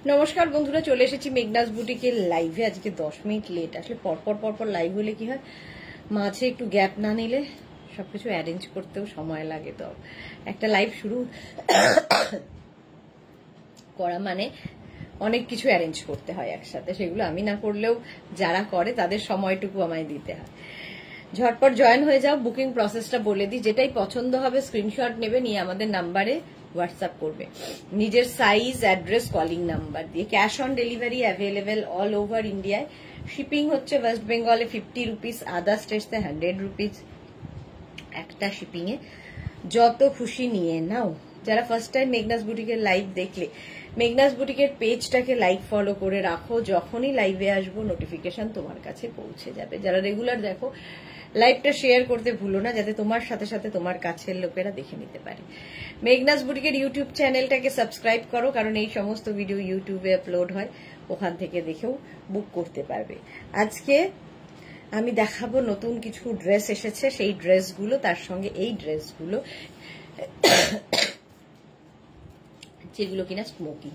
নমস্কার বন্ধুরা, চলে এসেছি মেঘনাস বুটিকের লাইভে। আজকে 10 মিনিট লেট। আসলে পরপর লাইভ হলে কি হয়, মাঝে একটু গ্যাপ না নিলে সবকিছু অ্যারেঞ্জ করতেও সময় লাগে। তো একটা লাইভ শুরু করা মানে অনেক কিছু অ্যারেঞ্জ করতে হয় একসাথে, সেগুলো আমি না করলেও যারা করে তাদের সময়টুকু আমায় দিতে হয়। ঝটপট জয়েন হয়ে যাও। বুকিং প্রসেসটা বলে দিই, যেটাই পছন্দ হবে স্ক্রিনশট নেবে, নিয়ে আমাদের নাম্বারে হোয়াটসঅ্যাপ করবে নিজের সাইজ, অ্যাড্রেস, কলিং নাম্বার দিয়ে। Cash on delivery available all over ইন্ডিয়ায়। শিপিং হচ্ছে ওয়েস্ট বেঙ্গলে 50 রুপিস, আদার স্টেটসে 100 রুপিস একটা শিপিং এ। যত খুশি নিয়ে নাও। যারা ফার্স্ট টাইম মেঘনাস বুটিকের লাইভ দেখলে, মেঘনাস বুটিকের পেজটাকে লাইক ফলো করে রাখো। যখনই লাইভে আসবো নোটিফিকেশন তোমার কাছে পৌঁছে যাবে। যারা রেগুলার দেখো, লাইভটা শেয়ার করতে ভুলো না, যাতে তোমার সাথে সাথে তোমার কাছের লোকেরা দেখে নিতে পারে। মেঘনাস বুটিকের ইউটিউব চ্যানেলটাকে সাবস্ক্রাইব করো, কারণ এই সমস্ত ভিডিও ইউটিউবে আপলোড হয়, ওখান থেকে দেখেও বুক করতে পারবে। আজকে আমি দেখাবো নতুন কিছু ড্রেস এসেছে, সেই ড্রেসগুলো, তার সঙ্গে এই ড্রেসগুলো যেগুলো কিনা স্মোকি।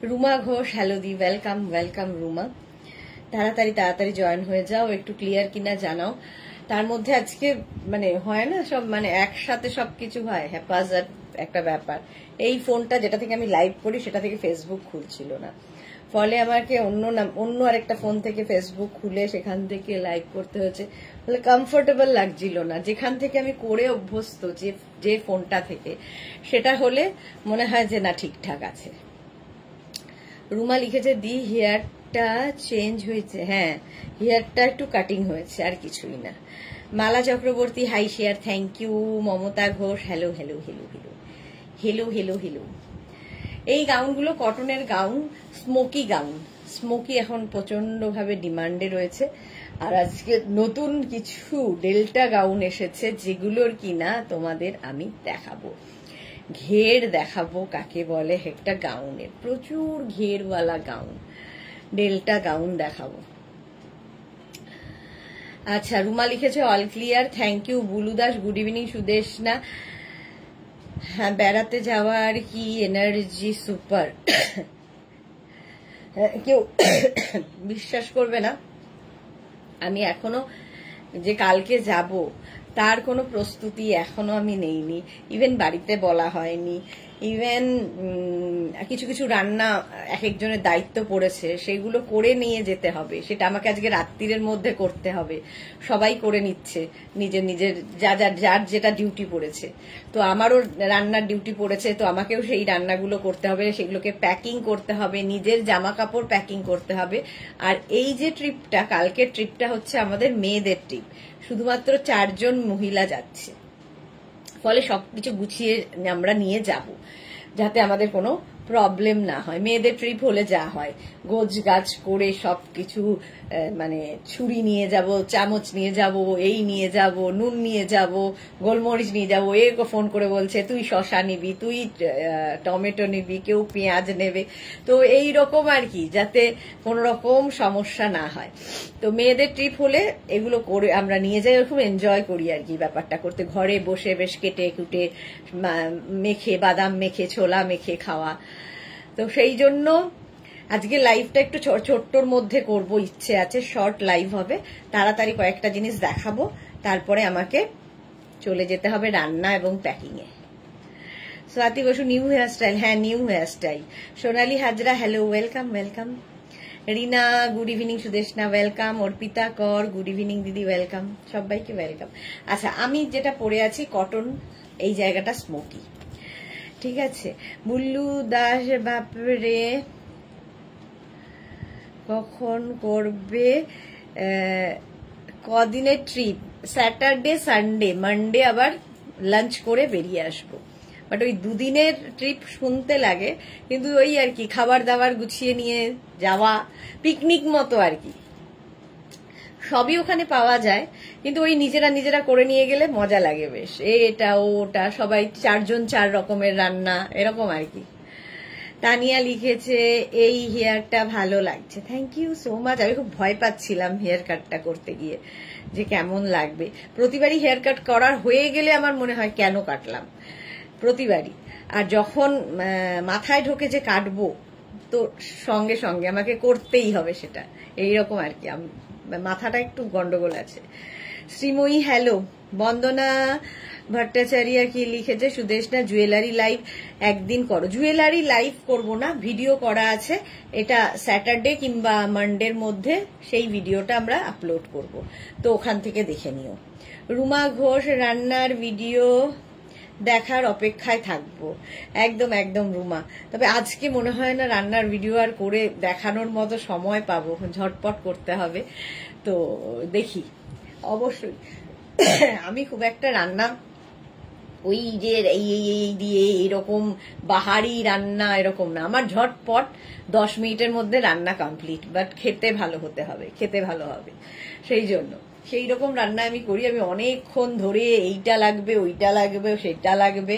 রুমা ঘোষ, হ্যালো দি, ওয়েলকাম ওয়েলকাম রুমা। তাড়াতাড়ি জয়েন হয়ে যাও, একটু ক্লিয়ার কিনা জানাও। তার মধ্যে আজকে মানে হয় না সব, মানে একসাথে সবকিছু হয়, হ্যাপাজার্ড একটা ব্যাপার। এই ফোনটা যেটা থেকে আমি লাইভ করি সেটা থেকে ফেসবুক খুলছিল না, ফলে আমাকে অন্য আরেকটা ফোন থেকে ফেসবুক খুলে সেখান থেকে লাইভ করতে হয়েছে। ফলে কমফোর্টেবল লাগছিল না। যেখান থেকে আমি করে অভ্যস্ত, যে ফোনটা থেকে, সেটা হলে মনে হয় যে না ঠিকঠাক আছে। রুমা লিখেছে দি হেয়ারটা চেঞ্জ হয়েছে। হ্যাঁ, হেয়ারটা একটু কাটিং হয়েছে, আর কিছুই না। Mala Chakraborty, hi share, thank you. Mamata Ghosh, hello hello hello hello hello hello hello. এই গাউনগুলো কটনের গাউন, স্মোকি গাউন। স্মোকি এখন প্রচন্ড ভাবে ডিমান্ডে রয়েছে। আর আজকে নতুন কিছু ডেল্টা গাউন এসেছে, যেগুলোর কিনা তোমাদের আমি দেখাবো। ঘের দেখাবো কাকে বলে, একটা গাউনের প্রচুর ঘেরওয়ালা গাউন, ডেল্টা গাউন দেখাবো। আচ্ছা, রুমা লিখেছে all clear, thank you. Bulu Das, good evening. Sudeshna, হ্যাঁ, বেড়াতে যাওয়ার কি এনার্জি, সুপার। কেউ বিশ্বাস করবে না, আমি এখনো যে কালকে যাব তার কোনো প্রস্তুতি এখনো আমি নেইনি। ইভেন বাড়িতে বলা হয়নি। ইভেন কিছু কিছু রান্না এক একজনের দায়িত্ব পড়েছে, সেগুলো করে নিয়ে যেতে হবে। সেটা আমাকে আজকে রাত্রির মধ্যে করতে হবে। সবাই করে নিচ্ছে নিজের যার যেটা ডিউটি পড়েছে। তো আমারও রান্নার ডিউটি পড়েছে, তো আমাকেও সেই রান্নাগুলো করতে হবে, সেগুলোকে প্যাকিং করতে হবে, নিজের জামা কাপড় প্যাকিং করতে হবে। আর এই যে ট্রিপটা, কালকের ট্রিপটা হচ্ছে আমাদের মেয়েদের ট্রিপ, শুধুমাত্র 4 জন মহিলা যাচ্ছে। ফলে সবকিছু গুছিয়ে আমরা নিয়ে যাব, যাতে আমাদের কোনো প্রবলেম না হয়। মেয়েদের ট্রিপ হলে যা হয়, গোছ গাছ করে সবকিছু, মানে ছুরি নিয়ে যাব, চামচ নিয়ে যাব, এই নিয়ে যাব, নুন নিয়ে যাব, গোলমরিচ নিয়ে যাব। এরকম ফোন করে বলছে তুই শসা নিবি, তুই টমেটো নিবি, কেউ পেঁয়াজ নেবে। তো এই রকম আর কি, যাতে কোনো রকম সমস্যা না হয়। তো মেয়েদের ট্রিপ হলে এগুলো করে আমরা নিয়ে যাই, খুব এনজয় করি আর কি ব্যাপারটা করতে। ঘরে বসে বেশ কেটে কুটে মেখে, বাদাম মেখে, ছোলা মেখে খাওয়া। তো সেই জন্য আজকে লাইভটা একটু ছোট্টর মধ্যে করব, ইচ্ছে আছে। শর্ট লাইভ হবে, তাড়াতাড়ি কয়েকটা জিনিস দেখাবো, তারপরে আমাকে চলে যেতে হবে রান্না এবং প্যাকিং এ। Swati Basu, new hairstyle. হ্যাঁ, new hairstyle. Sonali Hazra, hello, welcome welcome. Rina, good evening. Sudeshna, welcome. Arpita Kar, good evening দিদি, ওয়েলকাম। সবাইকে ওয়েলকাম। আচ্ছা, আমি যেটা পরে আছি কটন, এই জায়গাটা স্মোকি, ঠিক আছে। বুল্লু দাস, বাপরে কখন করবে, কদিনের ট্রিপ? স্যাটারডে সানডে, মানডে আবার লাঞ্চ করে বেরিয়ে আসবো। বাট ওই দুদিনের ট্রিপ শুনতে লাগে, কিন্তু ওই আর কি, খাবার দাবার গুছিয়ে নিয়ে যাওয়া, পিকনিক মতো আর কি। সবই ওখানে পাওয়া যায়, কিন্তু ওই নিজেরা করে নিয়ে গেলে মজা লাগে বেশ। এটা ওটা, সবাই 4 জন 4 রকমের রান্না, এরকম আর কি। তানিয়া লিখেছে এই হেয়ারটা ভালো লাগছে, থ্যাংক ইউ সো মাচ। আমি খুব ভয় পাচ্ছিলাম হেয়ার কাটটা করতে গিয়ে যে কেমন লাগবে। প্রতিবারই হেয়ার কাট করার হয়ে গেলে আমার মনে হয় কেন কাটলাম, প্রতিবারই। আর যখন মাথায় ঢোকে যে কাটবো, তো সঙ্গে সঙ্গে আমাকে করতেই হবে সেটা, এইরকম আর কি। মাথাটা একটু গন্ডগোল আছে। শ্রীময়ী হ্যালো। বন্দনা ভট্টাচার্য কি লিখেছে, সুদেশনা জুয়েলারি লাইভ একদিন করো। জুয়েলারি লাইভ করব না, ভিডিও করা আছে, এটা স্যাটারডে কিংবা মানডের মধ্যে সেই ভিডিওটা আমরা আপলোড করব, তো ওখান থেকে দেখে নিও। রুমা ঘোষ রান্নার ভিডিও দেখার অপেক্ষায় থাকবো। একদম একদম রুমা, তবে আজকে মনে হয় না রান্নার ভিডিও আর করে দেখানোর মতো সময় পাবো, ঝটপট করতে হবে, তো দেখি। অবশ্যই আমি খুব একটা রান্না ওই যে এই দিয়ে এরকম বাহারি রান্না এরকম না, আমার ঝটপট 10 মিনিটের মধ্যে রান্না কমপ্লিট, বাট খেতে ভালো হতে হবে, খেতে ভালো হবে, সেই জন্য সেই রকম রান্না আমি করি। আমি অনেকক্ষণ ধরে এইটা লাগবে ওইটা লাগবে সেটা লাগবে,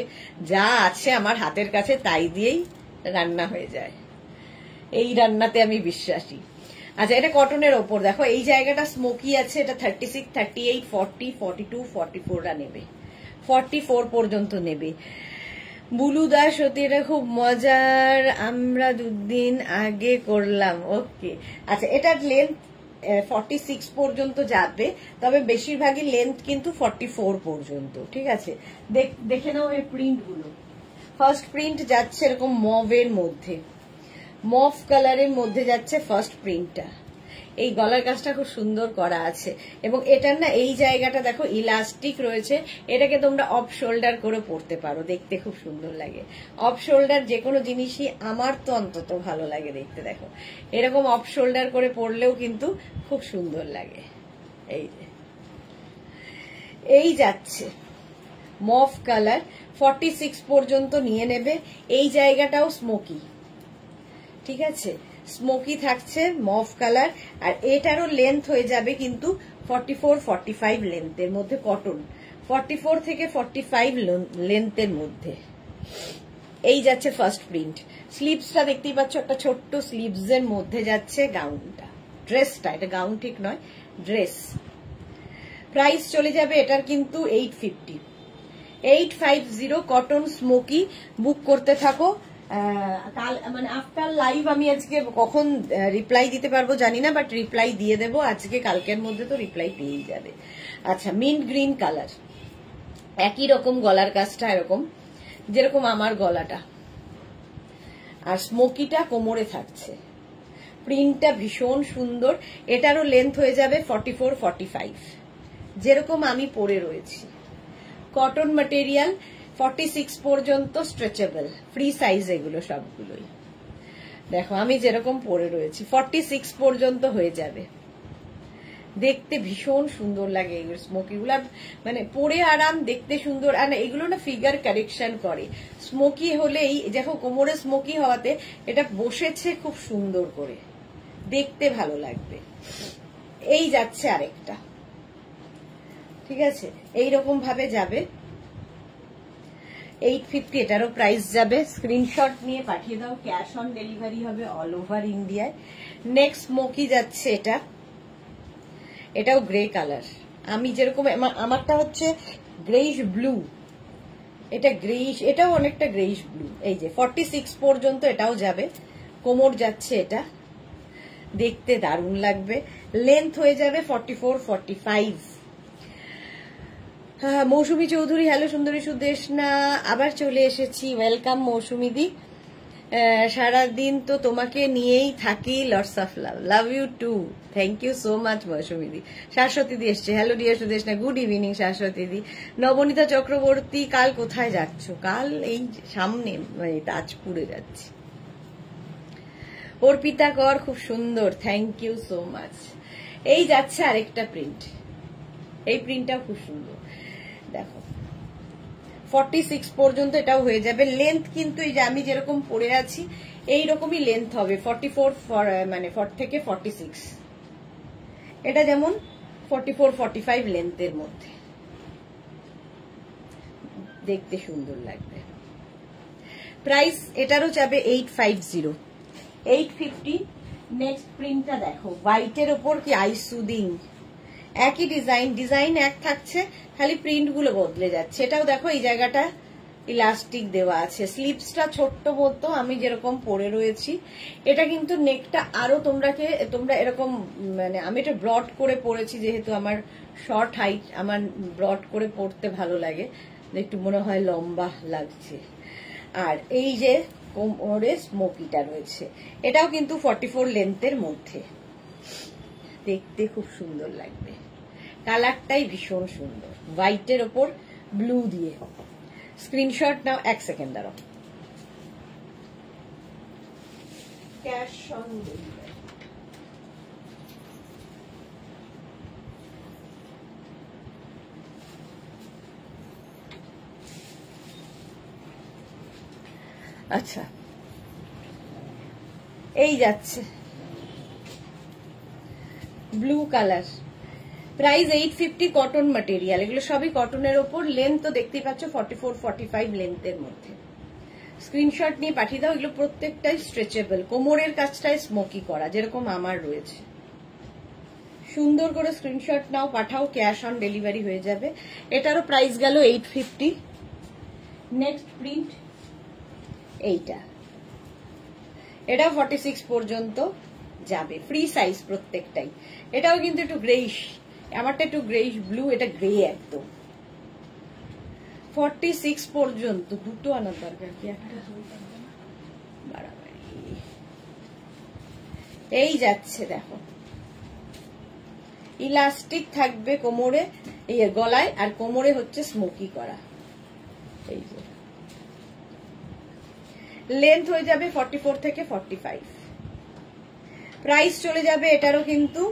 যা আছে আমার হাতের কাছে তাই দিয়েই রান্না হয়ে যায়, এই রান্নাতে আমি বিশ্বাসী। আচ্ছা, এটা কটনের ওপর দেখো, এই জায়গাটা স্মোকি আছে, এটা 36, 38, 40, 42, 44টা নেবে, 44 পর্যন্ত নেবে। বুলুদা সত্যি এটা খুব মজার, আমরা 2 দিন আগে করলাম। ওকে, আচ্ছা, এটার লেন্থ 46 পর্যন্ত যাবে, তবে বেশিরভাগই লেন্থ কিন্তু 44 পর্যন্ত, ঠিক আছে। দেখে নাও এই প্রিন্ট গুলো। ফার্স্ট প্রিন্ট যাচ্ছে এরকম মভের মধ্যে, মভ কালারের মধ্যে যাচ্ছে ফার্স্ট প্রিন্টটা। এই গলার কাজটা খুব সুন্দর করা আছে, এবং এটার না এই জায়গাটা দেখো ইলাস্টিক রয়েছে, এটাকে তোমরা অফ শোল্ডার করে পরতে পারো, দেখতে খুব সুন্দর লাগে। অফ শোল্ডার যে কোনো জিনিসই আমার তো অন্তত ভালো লাগে দেখতে, দেখো এরকম অফ শোল্ডার করে পরলেও কিন্তু খুব সুন্দর লাগে। এই যে এই যাচ্ছে মভ কালার, 46 পর্যন্ত নিয়ে নেবে। এই জায়গাটাও স্মোকি, ঠিক আছে, স্মোকি থাকছে মভ কালার, আর এটারও লেন্থ হয়ে যাবে কিন্তু 44, 45 লেন্থের মধ্যে, কটন 44 থেকে 45 লেন্থের মধ্যে। এই যাচ্ছে ফার্স্ট প্রিন্ট। স্লিভসটা দেখতেই পাচ্ছ, একটা ছোট্ট স্লিভস এর মধ্যে যাচ্ছে গাউনটা, ড্রেসটা, এটা গাউন ঠিক নয়, ড্রেস। প্রাইস চলে যাবে এটার কিন্তু 850, 850 কটন স্মোকি। বুক করতে থাকো। কাল মানে আফটার লাইভ আমি আজকে কখন রিপ্লাই দিতে পারবো জানি না, বাট রিপ্লাই দিয়ে দেবো আজকে, কালকের মধ্যে তো রিপ্লাই পেয়েই যাবে। আচ্ছা, মিন্ট গ্রিন কালার, একই রকম গলার কাজটা এরকম যেরকম আমার গলাটা, আর স্মোকিটা কোমরে থাকছে, প্রিন্টটা ভীষণ সুন্দর। এটারও লেন্থ হয়ে যাবে 44, 45 যেরকম আমি পরে রয়েছি। কটন ম্যাটেরিয়াল, 46 পর্যন্ত স্ট্রেচেবল, ফ্রি সাইজ এগুলো সবগুলোই। দেখো আমি যেরকম পরে রয়েছি 46 পর্যন্ত হয়ে যাবে, দেখতে ভীষণ সুন্দর লাগে এগুলো, স্মোকিগুলো মানে পরে আরাম, দেখতে সুন্দর। আর এগুলো না ফিগার কারেকশন করে, স্মোকি হলেই দেখো কোমরে স্মোকি হওয়াতে এটা বসেছে খুব সুন্দর করে, দেখতে ভালো লাগবে। এই যাচ্ছে আরেকটা, ঠিক আছে, এইরকম ভাবে যাবে 850, এটারও প্রাইস যাবে। স্ক্রিনশট নিয়ে পাঠিয়ে দাও, ক্যাশ অন ডেলিভারি হবে অল ওভার ইন্ডিয়ায়। নেক্সট স্মোকি যাচ্ছে এটা, এটাও গ্রে কালার, আমি যেরকম আমারটা হচ্ছে গ্রেইশ ব্লু, এটা গ্রেইশ, এটাও অনেকটা গ্রেইশ ব্লু। এই যে 46 পর্যন্ত এটাও যাবে, কোমর যাচ্ছে এটা, দেখতে দারুণ লাগবে। লেন্থ হয়ে যাবে 44, 45। মৌসুমী চৌধুরী হ্যালো সুন্দরী সুদেশনা, আবার চলে এসেছি, ওয়েলকাম মৌসুমী দি। সারাদিন তো তোমাকে নিয়েই থাকি, lots of love, love you too, thank you so much Moushumi দি। শাশ্বতী দি এসছে, hello dear Sudeshna, good evening Shashwati দি। নবনীতা চক্রবর্তী, কাল কোথায় যাচ্ছ? কাল এই সামনে মানে তাজপুরে যাচ্ছি। অর্পিতা কর, খুব সুন্দর, থ্যাংক ইউ সো মাচ। এই যাচ্ছে আরেকটা প্রিন্ট, এই প্রিন্টটাও খুব সুন্দর, দেখো 46 পর্যন্ত এটাও হয়ে যাবে। লেন্থ কিন্তু এই যে আমি যেরকম পরে আছি এইরকমই লেন্থ হবে, 44 মানে 40 থেকে 46, এটা যেমন 44, 45 লেন্থের মধ্যে, দেখতে সুন্দর লাগবে। প্রাইস এটারও যাবে 850, 850। নেক্সট প্রিন্টটা দেখো, হোয়াইটের ওপর কি আই সুদিং, একই ডিজাইন, ডিজাইন এক থাকছে, খালি প্রিন্ট গুলো বদলে যাচ্ছে। এটাও দেখো এই জায়গাটা ইলাস্টিক দেওয়া আছে, স্লিভসটা ছোট্ট মতো আমি যেরকম পরে রয়েছি। এটা কিন্তু নেকটা আরো তোমরা এরকম মানে আমি এটা ব্রড করে পরেছি, যেহেতু আমার শর্ট হাইট, আমার ব্রড করে পরতে ভালো লাগে, একটু মনে হয় লম্বা লাগছে। আর এই যে কোমরে স্মোকিটা রয়েছে, এটাও কিন্তু 44 লেন্থের মধ্যে, দেখতে খুব সুন্দর লাগবে। কালারটাই ভীষণ সুন্দর, হোয়াইটের ওপর ব্লু দিয়ে। স্ক্রিনশট নাও, 1 সেকেন্ড দাঁড়াও। Cash on delivery. আচ্ছা, এই যাচ্ছে blue colour, price 850, cotton material, এগুলো সবই কটনের ওপর। লেন্থ তো দেখতেই পাচ্ছ 44-45 লেন্থের মধ্যে। স্ক্রিনশট নিয়ে পাঠিয়ে দাও। এগুলো প্রত্যেকটাই স্ট্রেচেবল, কোমরের কাজটাই স্মোকি করা, যেরকম আমার রয়েছে। সুন্দর করে screenshot now, Pathao, cash on delivery হয়ে যাবে। এটারও প্রাইস গেল 850। নেক্সট প্রিন্ট এইটা, এটা 46 পর্যন্ত যাবে, ফ্রি সাইজ প্রত্যেকটাই। এটাও কিন্তু একটু গ্রেইশ, আমারটা একটু গ্রেইশ ব্লু, এটা গ্রে একদম। 46 পর্যন্ত, দুটো আনার দরকার কি একটা, বাড়াবাড়ি। এই যাচ্ছে দেখো, ইলাস্টিক থাকবে কোমরে, এই গলায়, আর কোমরে হচ্ছে স্মোকি করা। এই যে লেন্থ হয়ে যাবে 44 থেকে 45। প্রাইস চলে যাবে এটারও, কিন্তু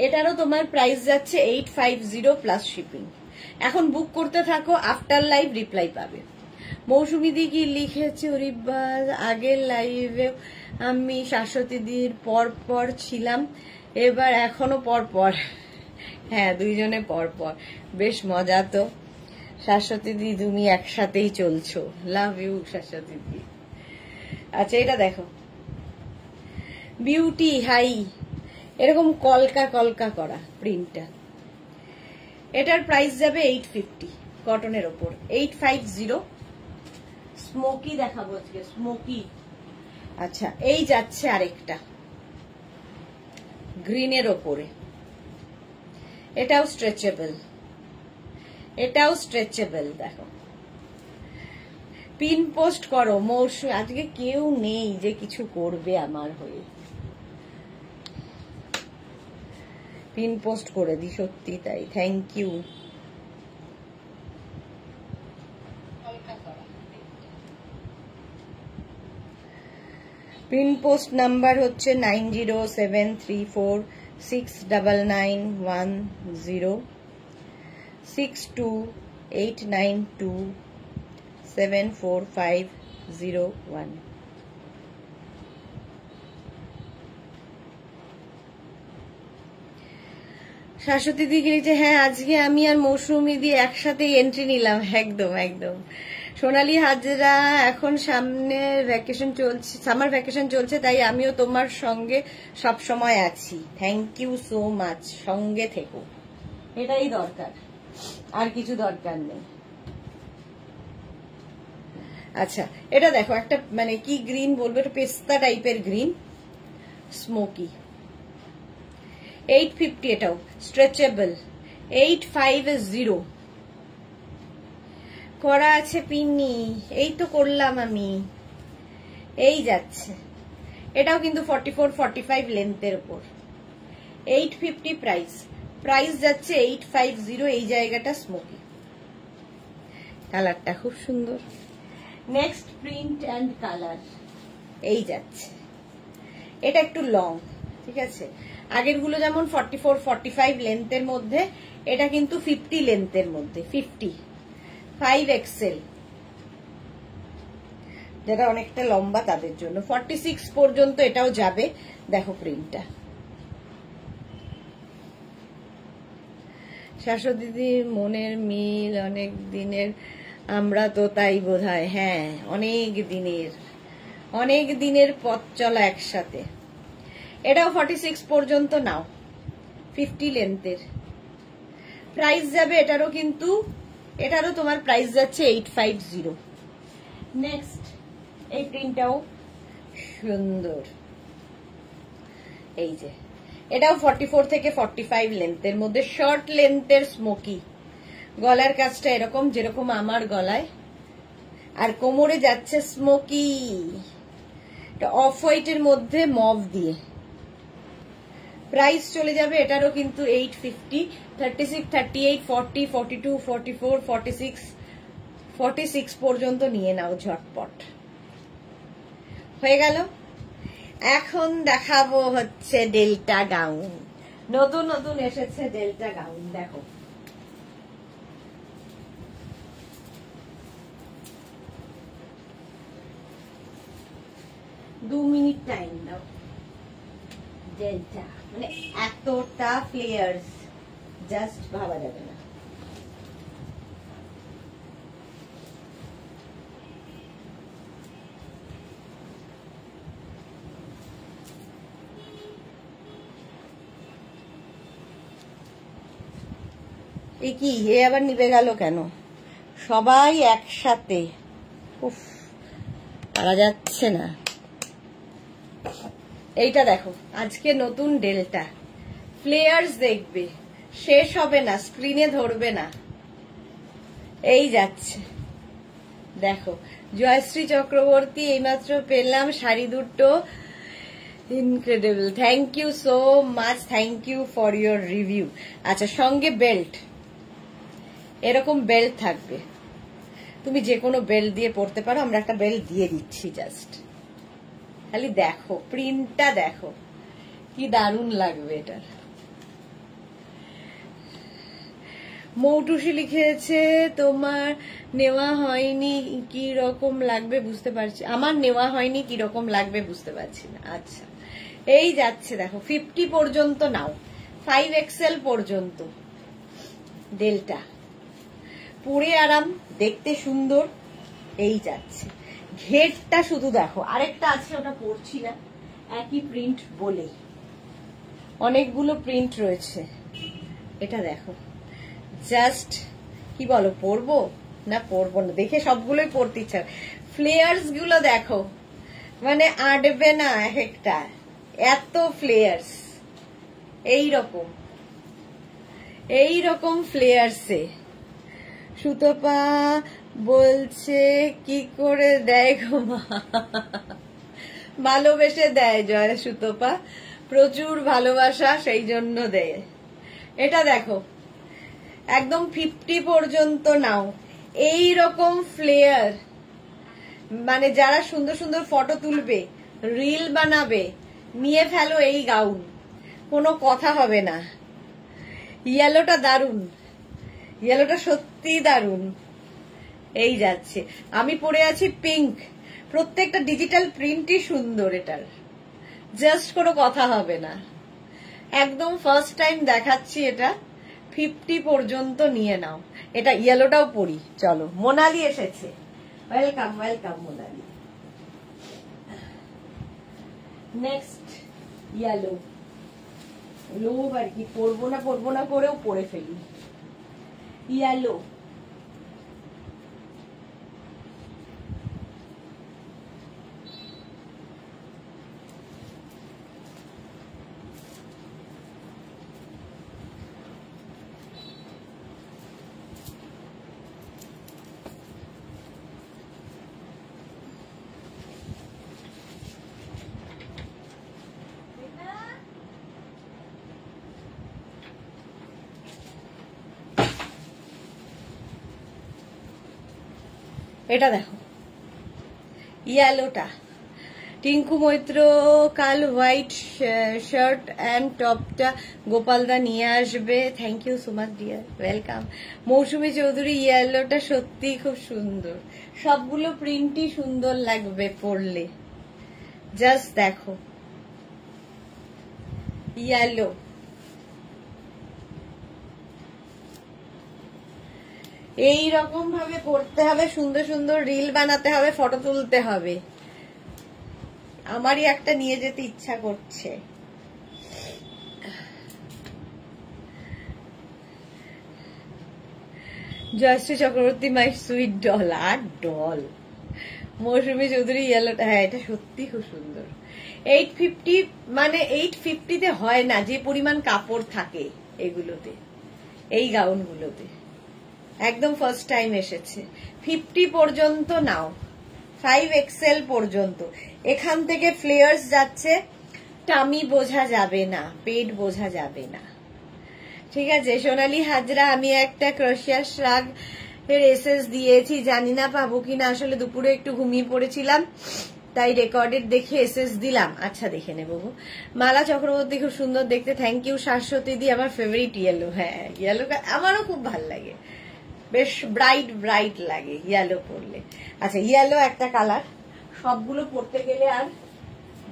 এটারও তোমার প্রাইস যাচ্ছে 850 প্লাস শিপিং। এখন বুক করতে থাকো, আফটার লাইভ রিপ্লাই পাবে। মৌসুমী দি কি লিখেছে, ওরিবাজ আগের লাইভে আমি শাশ্বতী দির পর ছিলাম, এবার এখনো পর। হ্যাঁ, দুইজনে পর, বেশ মজা তো। শাশ্বতী দি তুমি একসাথেই চলছো, লাভ ইউ শাশ্বতী দি। আচ্ছা, এটা দেখো, বিউটি হাই, এরকম কলকা করা প্রিন্টটা। এটার প্রাইস যাবে 850, কটনের ওপর 850। স্মোকি দেখাবো আজকে, স্মোকি। আচ্ছা, এই যাচ্ছে আরেকটা গ্রিনের ওপরে, এটাও স্ট্রেচেবল, দেখো। পিন পোস্ট করো মৌসুমী, আজকে কেউ নেই যে কিছু করবে আমার হয়ে। পিন পোস্ট করে দি, সত্যি তাই, thank you. Pin post number হচ্ছে 9073469910 6289274501। শাশ্বতী দিকে লিখছে, হ্যাঁ আজকে আমি আর মৌসুমী দিয়ে একসাথে এন্ট্রি নিলাম। একদম। সোনালী হাজরা, এখন সামনে ভ্যাকেশন চলছে, সামার ভ্যাকেশন চলছে, তাই আমিও তোমার সঙ্গে সব সময় আছি। থ্যাংক ইউ সো মাচ, সঙ্গে থেকো, এটাই দরকার, আর কিছু দরকার নেই। আচ্ছা, এটা দেখো, একটা মানে কি গ্রিন বলবো, এটা পেস্তা টাইপের গ্রিন, স্মোকি। 850, এটাও স্ট্রেচেবল। 850 করা আছে পিন্নি, এই তো করলাম আমি। এই যাচ্ছে, এটাও কিন্তু 44-45 লেন্থের উপর। 850 প্রাইস যাচ্ছে 850। এই জায়গাটা স্মোকি, কালারটা খুব সুন্দর। নেক্সট প্রিন্ট অ্যান্ড কালার, এই যাচ্ছে, এটা একটু লং, ঠিক আছে। আগের গুলো যেমন 44-45 লেন্থের মধ্যে, এটা কিন্তু 50 লেন্থের মধ্যে, 55 XL, যারা অনেকটা লম্বা তাদের জন্য। 46 পর্যন্ত এটাও যাবে। দেখো প্রিন্টটা, শাশ্বতীদির মনের মিল অনেক দিনের, আমরা তো তাই বোধহয়। হ্যাঁ, অনেক দিনের পথ চলা একসাথে। এটাও 46 পর্যন্ত নাও, 50 লেন্থের। প্রাইস যাবে এটারও, কিন্তু এটারও তোমার প্রাইস যাচ্ছে 850। নেক্সট এই প্রিন্টটাও সুন্দর, এই যে এটাও 44 থেকে 45 লেন্থের মধ্যে, শর্ট লেন্থের স্মোকি, গলার কাজটা এরকম যেরকম আমার গলায়, আর কোমরে যাচ্ছে স্মোকি, অফ হোয়াইটের মধ্যে মভ দিয়ে। প্রাইস চলে যাবে এটারও কিন্তু 850, 36, 38, 40, 42, 44, 46, 46 পর্যন্ত নিয়ে নাও ঝটপট। হয়ে গেল। এখন দেখাবো হচ্ছে ডেল্টা গাউন, নতুন নতুন এসেছে ডেল্টা গাউন। দেখো দু মিনিট টাইম দাও। ডেল্টা মানে এতটা ফ্লেয়ার্স জাস্ট ভাবা যাবে না। এ কি, এ আবার নিভে গেল কেন? সবাই একসাথে, উফ পারা যাচ্ছে না। এইটা দেখো, আজকে নতুন ডেল্টা ফ্লেয়ার্স, দেখবে শেষ হবে না, স্ক্রিনে ধরবে না, এই যাচ্ছে। দেখো জয়শ্রী চক্রবর্তী, এইমাত্র পেলাম শাড়ি দুটো, incredible, thank you so much, thank you for your review. আচ্ছা, সঙ্গে বেল্ট, এরকম বেল্ট থাকবে, তুমি যে কোনো বেল্ট দিয়ে পরতে পারো, আমরা একটা বেল্ট দিয়ে দিচ্ছি জাস্ট। খালি দেখো প্রিন্টটা, দেখো কি দারুণ লাগবে এটার। মৌটুসি লিখেছে তোমার নেওয়া হয়নি, কি রকম লাগবে বুঝতে পারছি। আমার নেওয়া হয়নি, কি রকম লাগবে বুঝতে পারছি না। আচ্ছা, এই যাচ্ছে দেখো, 50 পর্যন্ত নাও, 5XL পর্যন্ত ডেল্টা, পরে আরাম, দেখতে সুন্দর, এই যাচ্ছে। ঘেরটা শুধু দেখো, আরেকটা আছে ওটা পরছি না, একই প্রিন্ট বলে, অনেকগুলো প্রিন্ট রয়েছে। এটা দেখো জাস্ট, কি বলো, পরবো না পরবো না, দেখে সবগুলোই পরতে ইচ্ছা। ফ্লেয়ার্স গুলো দেখো, মানে আটবে না একটা, এত ফ্লেয়ার্স, এইরকম ফ্লেয়ার্সে। সুতপা বলছে কি করে দেয় গো মা, ভালোবেসে দেয় জয় সুতপা, প্রচুর ভালোবাসা, সেই জন্য দেয়। এটা দেখো একদম 50 পর্যন্ত নাও, এই রকম ফ্লেয়ার, মানে যারা সুন্দর সুন্দর ফটো তুলবে, রিল বানাবে, নিয়ে ফেলো এই গাউন, কোনো কথা হবে না। ইয়েলোটা দারুন, ইয়েলোটা সত্যি দারুন, এই যাচ্ছে। আমি পরে আছি পিঙ্ক, প্রত্যেকটা ডিজিটাল প্রিন্টই সুন্দর এটার, জাস্ট কোনো কথা হবে না। একদম ফার্স্ট টাইম দেখাচ্ছি এটা, 50 পর্যন্ত নিয়ে নাও। এটা ইয়েলোটাও পরি, চলো। মোনালি এসেছে, welcome welcome Monali. Next yellow, লোভ আর কি, পরবো না করেও পরে ফেলি। ইয়েলো, এটা দেখো ইয়েলোটা। টিঙ্কু মৈত্র, কাল হোয়াইট শার্ট অ্যান্ড টপটা গোপালদা নিয়ে আসবে, thank you so much dear, welcome. Moushumi Chowdhury, ইয়েলোটা সত্যি খুব সুন্দর, সবগুলো প্রিন্টই সুন্দর লাগবে পরলে, জাস্ট দেখো ইয়েলো। এই রকম ভাবে পড়তে হবে, সুন্দর সুন্দর রিল বানাতে হবে, ফটো তুলতে হবে। আমারই একটা নিয়ে যেতে ইচ্ছা করছে। Jayashree Chakraborty, my sweet doll. আর ডল, মৌসুমী চৌধুরী ইয়েলোটা, হ্যাঁ এটা সত্যি খুব সুন্দর। 850, মানে 850-তে হয় না যে পরিমাণ কাপড় থাকে এগুলোতে, এই গাউনগুলোতে। একদম ফার্স্ট টাইম এসেছে। 50 পর্যন্ত নাও, 5XL পর্যন্ত। এখান থেকে ফ্লেয়ার্স যাচ্ছে, টামি বোঝা যাবে না, পেট বোঝা যাবে না, ঠিক আছে। সোনালী হাজরা, আমি একটা ক্রোশিয়া শ্রাগ এর এসএস দিয়েছি, জানি না পাবো কিনা, আসলে দুপুরে একটু ঘুমিয়ে পড়েছিলাম তাই রেকর্ডেড দেখে এসএস দিলাম। আচ্ছা দেখে নেবো। মালা চক্রবর্তী, খুব সুন্দর দেখতে, থ্যাংক ইউ। শাশ্বতী দি, আমার ফেভারিট ইয়েলো। হ্যাঁ ইয়েলোটা আমারও খুব ভাল লাগে, বেশ ব্রাইট ব্রাইট লাগে ইয়েলো পরলে। আচ্ছা ইয়েলো একটা কালার, সবগুলো পরতে গেলে আর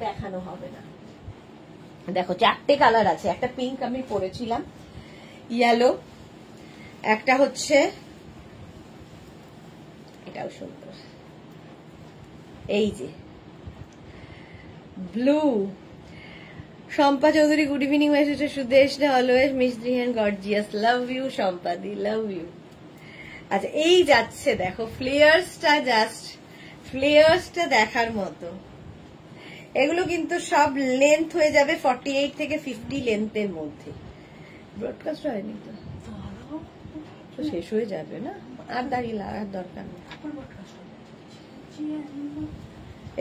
দেখানো হবে না। দেখো 4টে কালার আছে, একটা পিঙ্ক আমি পরেছিলাম, ইয়েলো, একটা হচ্ছে এটাও সুন্দর, এই যে blue. Shampa Chowdhury, good evening message Sudesh always mystery and gorgeous, love you শম্পাদি, লাভ ইউ। আচ্ছা এই যাচ্ছে দেখো, ফ্লেয়ার্সটা জাস্ট, ফ্লেয়ার্সটা দেখার মতো। এগুলো কিন্তু সব লেন্থ হয়ে যাবে 48 থেকে 50 লেন্থের মধ্যে। ব্রডকাস্ট হয়নি তো, শেষ হয়ে যাবে না, আর দাঁড়িয়ে লাগার দরকার নেই।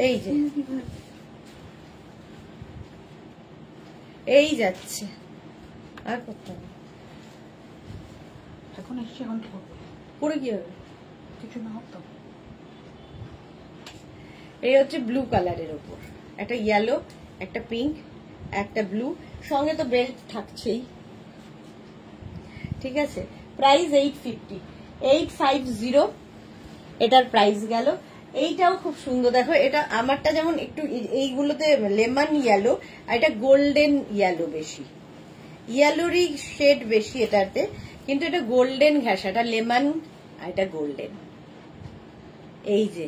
এই যে এই যাচ্ছে, আর করতে হবে এখন এসছে, এখন পরে কি হবে, কিছু না হতো। এই হচ্ছে ব্লু কালারের ওপর, একটা ইয়েলো, একটা পিঙ্ক, একটা ব্লু, সঙ্গে তো বেল্ট থাকছেই, ঠিক আছে। প্রাইস 850, 850 এটার প্রাইস গেল। এইটাও খুব সুন্দর, দেখো এটা আমারটা যেমন একটু এইগুলোতে লেমন ইয়েলো, আর এটা গোল্ডেন ইয়েলো, বেশি ইয়েলোরই শেড বেশি এটাতে, কিন্তু এটা গোল্ডেন ঘেঁষা, এটা লেমন আর এটা গোল্ডেন। এই যে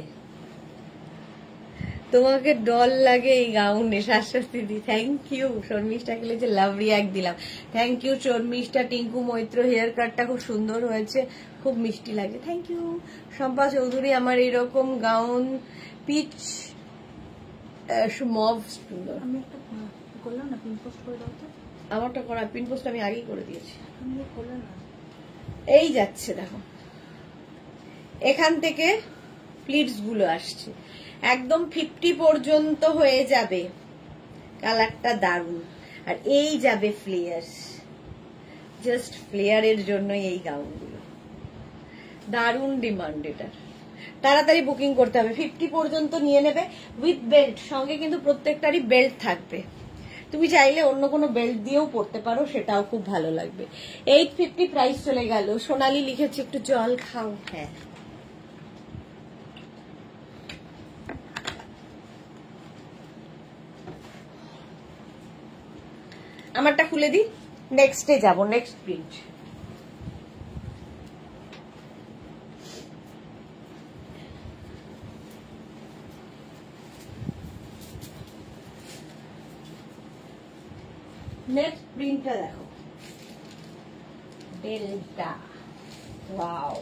তোমাকে ডল লাগে এই গাউনে, শাশ্বতী দি, থ্যাংক ইউ। শর্মিষ্ঠাকে লিখে লাভ রিয়াক্ট দিলাম, thank you Sharmishtha. Tinku Maitra, hair কাটটা খুব সুন্দর হয়েছে, খুব মিষ্টি লাগে, থ্যাংক ইউ। শম্পা চৌধুরী, আমার এরকম গাউন পিচ মভ সুন্দর। আমি একটা করলাম না, পিন পোস্ট করে দাও তো। আমারটা করা, পিন পোস্ট আমি আগেই করে দিয়েছি। আমি করলাম না। এই যাচ্ছে দেখো, এখান থেকে প্লিটস গুলো আসছে, একদম 50 পর্যন্ত হয়ে যাবে, কালারটা দারুন। আর এই যাবে ফ্লেয়ার্স, জাস্ট ফ্লেয়ারের জন্য এই গাউনগুলো দারুন ডিমান্ড এটার, তাড়াতাড়ি বুকিং করতে হবে। 50 পর্যন্ত নিয়ে নেবে উইথ বেল্ট, সঙ্গে কিন্তু প্রত্যেকটারই বেল্ট থাকবে, তুমি চাইলে অন্য কোনো বেল্ট দিয়েও পরতে পারো, সেটাও খুব ভালো লাগবে। 850 প্রাইস চলে গেল। সোনালি লিখেছে একটু জল খাও, হ্যাঁ আমারটা খুলে দিই, নেক্সটে যাব, নেক্সট প্রিন্ট। নেক্সট প্রিন্টটা দেখো, ডেল্টা, ওয়াও,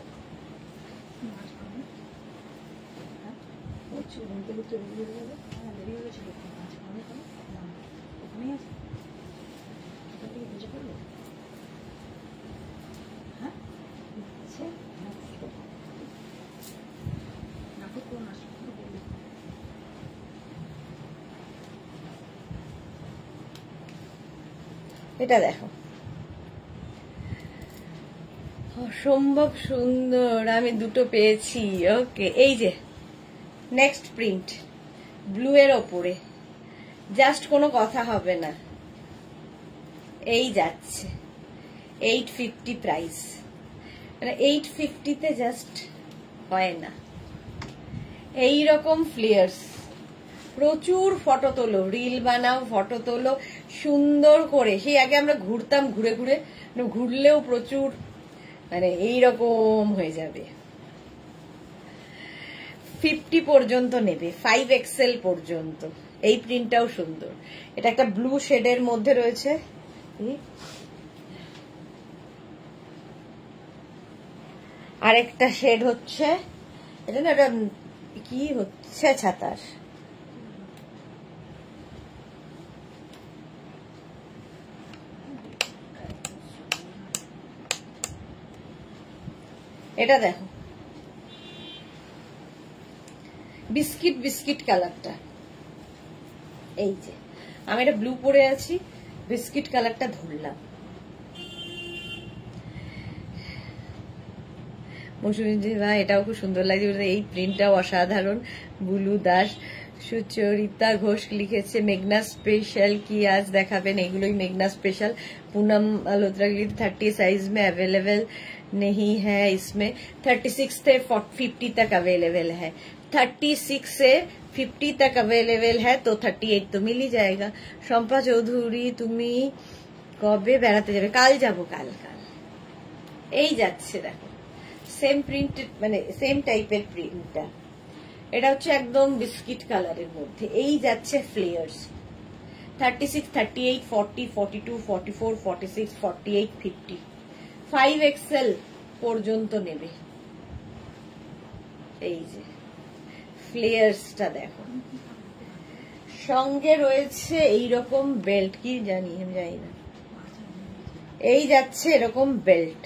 এটা দেখো অসম্ভব সুন্দর, আমি দুটো পেয়েছি। ওকে, এই যে নেক্সট প্রিন্ট, ব্লু এর ওপরে, জাস্ট কোনো কথা হবে না, এই যাচ্ছে 850 প্রাইস, মানে 850-তে জাস্ট হয় না। এই রকম ফ্লেয়ার্স, প্রচুর ফটো তোলো, রিল বানাও, ফটো তোলো সুন্দর করে। সেই আগে আমরা ঘুরতাম, ঘুরে ঘুরে, ঘুরলেও প্রচুর, মানে এইরকম হয়ে যাবে। 50 পর্যন্ত নেবে, 5XL পর্যন্ত। এই প্রিন্টটাও সুন্দর, এটা একটা ব্লু শেডের মধ্যে রয়েছে, আরেকটা শেড হচ্ছে, এটা না একটা কি হচ্ছে ছাতার? এটা দেখো, বিস্কিট বিস্কিট কালারটা। এই যে আমি এটা ব্লু পরে আছি, বিস্কিট কালারটা ধরলাম। মৌসুমী ভাই এটাও খুব সুন্দর লাগছে, এই প্রিন্টটাও অসাধারণ। বুলু দাস, সুচরিতা ঘোষ লিখেছে মেঘনা स्पेशल की आज দেখাবেন। এগুলোই মেঘনা स्पेशल। पूनम मल्होत्रा की 30 साइज में अवेलेबल नहीं है, इसमें 36 से 50 तक अवेलेबल है। 36 से 50 तक अवेलेबल है, तो 38 तो मिल ही जाएगा। शम्पा चौधरी তুমি কবে বেড়াতে যাবে? কাল যাব, কাল কাল। এই যাচ্ছে দেখো, সেম প্রিন্ট, মানে সেম টাইপের প্রিন্টটা। এটা হচ্ছে একদম বিস্কিট কালারের মধ্যে। এই যাচ্ছে ফ্লেয়ার্স 36, 38, 40, 42, 44, 46, 48, 50, 5XL পর্যন্ত নেবে। এই যে ফ্লেয়ার্সটা দেখো, সঙ্গে রয়েছে এইরকম বেল্ট, কি জানি আমি জানি না। এই যাচ্ছে এরকম বেল্ট।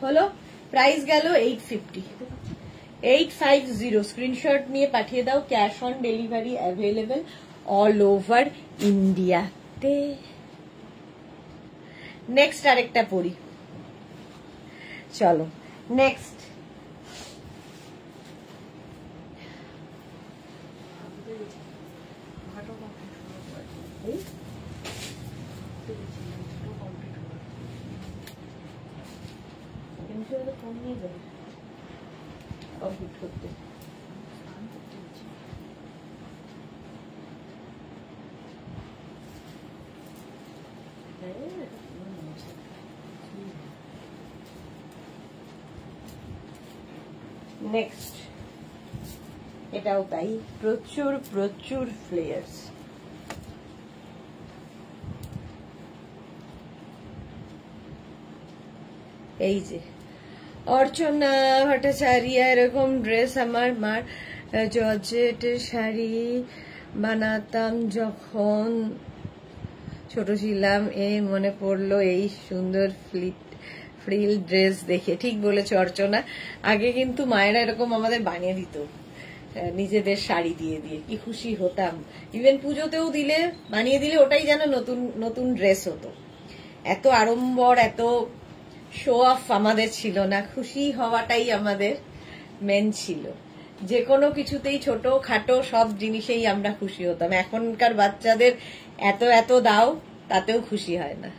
হলো, প্রাইস গেল 850, 850। স্ক্রিনশট নিয়ে পাঠিয়ে দাও। Cash on delivery available all over ইন্ডিয়াতে। নেক্সট আরেকটা পড়ি, চলো নেক্সট। ফোন নিয়ে যাবে কমপ্লিট করতে। নেক্সট এটাও তাই, প্রচুর প্রচুর ফ্লেয়ার্স। এই যে অর্চনা ভট্টাচার্য, এরকম ড্রেস আমার মার জর্জেটের শাড়ি বানাতাম যখন ছোট ছিলাম। এই মনে পড়লো এই সুন্দর ফ্রিল ড্রেস দেখে। ঠিক বলেছে অর্চনা, আগে কিন্তু মায়েরা এরকম আমাদের বানিয়ে দিত নিজেদের শাড়ি দিয়ে দিয়ে, কি খুশি হতাম। ইভেন পুজোতেও দিলে, বানিয়ে দিলে ওটাই যেন নতুন নতুন ড্রেস হতো। এত আড়ম্বর, এত শো অফ আমাদের ছিল না, খুশি হওয়াটাই আমাদের মেন ছিল। যে কোনো কিছুতেই ছোট খাটো সব জিনিসেই আমরা খুশি হতাম। এখনকার বাচ্চাদের এত এত দাও, তাতেও খুশি হয় না,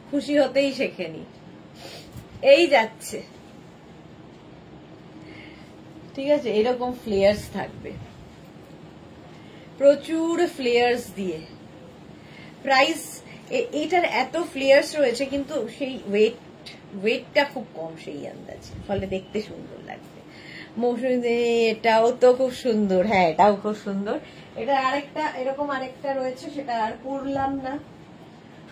খুশি হতেই শেখেনি। এই যাচ্ছে, ঠিক আছে, এরকম ফ্লেয়ার্স থাকবে, প্রচুর ফ্লেয়ার্স দিয়ে। প্রাইস এটার এত ফ্লেয়ার্স রয়েছে, কিন্তু সেই ওয়েটটা খুব কম সেই আন্দাজে, ফলে দেখতে সুন্দর লাগবে। মৌসুমী, এটাও তো খুব সুন্দর। হ্যাঁ, এটাও খুব সুন্দর। এটা আরেকটা এরকম আরেকটা রয়েছে, সেটা আর পরলাম না,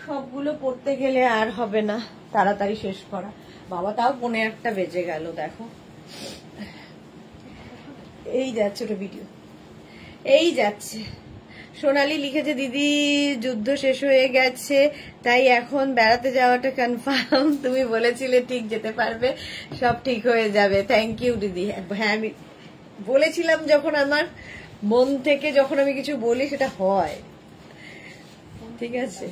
সবগুলো পড়তে গেলে আর হবে না তাড়াতাড়ি শেষ করা। বাবা, তাও 1:15 বেজে গেল দেখো। এই যাচ্ছে ওটা ভিডিও। এই যাচ্ছে, সোনালি লিখেছে দিদি যুদ্ধ শেষ হয়ে গেছে, তাই এখন বেড়াতে যাওয়াটা কনফার্ম। তুমি বলেছিলে ঠিক যেতে পারবে, সব ঠিক হয়ে যাবে। থ্যাংক ইউ দিদি। হ্যাঁ, আমি বলেছিলাম, যখন আমার মন থেকে যখন আমি কিছু বলি সেটা হয়। ঠিক আছে,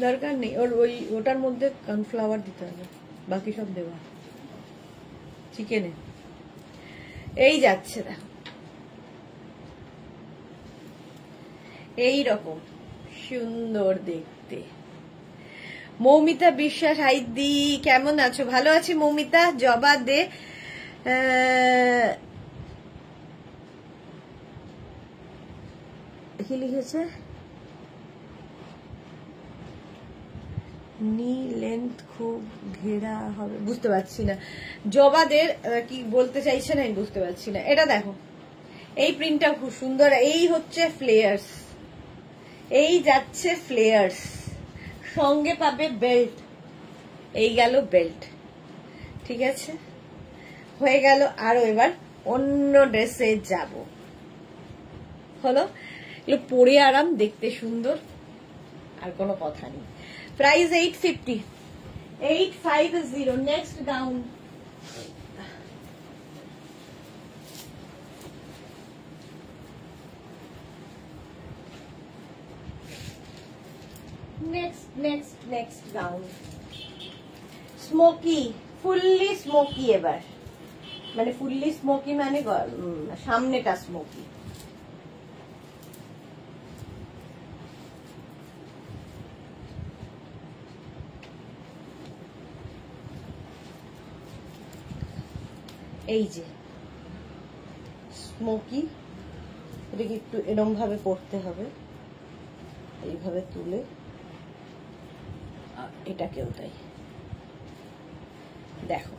দরকার নেই ওর, ওটার মধ্যে কর্নফ্লাওয়ার দিতে হবে, বাকি সব দেওয়া চিকেনে। এই যাচ্ছে দেখো, এই রকম সুন্দর দেখতে। মৌমিতা বিশ্বাস, হাইদি কেমন আছো? ভালো আছি মৌমিতা। জবা দে, কি লিখেছে? নি লেন্থ খুব ঘেরা হবে, বুঝতে পারছি না। জবাদের কি বলতে চাইছেন আমি বুঝতে পারছি না। এটা দেখো, এই প্রিন্টটা খুব সুন্দর। এই হচ্ছে ফ্লেয়ার্স, এই যাচ্ছে ফ্লেয়ার্স, সঙ্গে পাবে বেল্ট। এই গেল বেল্ট, ঠিক আছে, হয়ে গেল। আরো এবার অন্য ড্রেসে যাব। হলো, এগুলো পরে আরাম, দেখতে সুন্দর, আর কোনো কথা নেই। Price 850, 850। Next gown, next gown smoky, fully smoky. এবার মানে ফুললি স্মোকি মানে সামনেটা স্মোকি। এই যে স্মোকি, এটাকে একটু এরম ভাবে পরতে হবে, এইভাবে তুলে, এটাকেও তাই। দেখো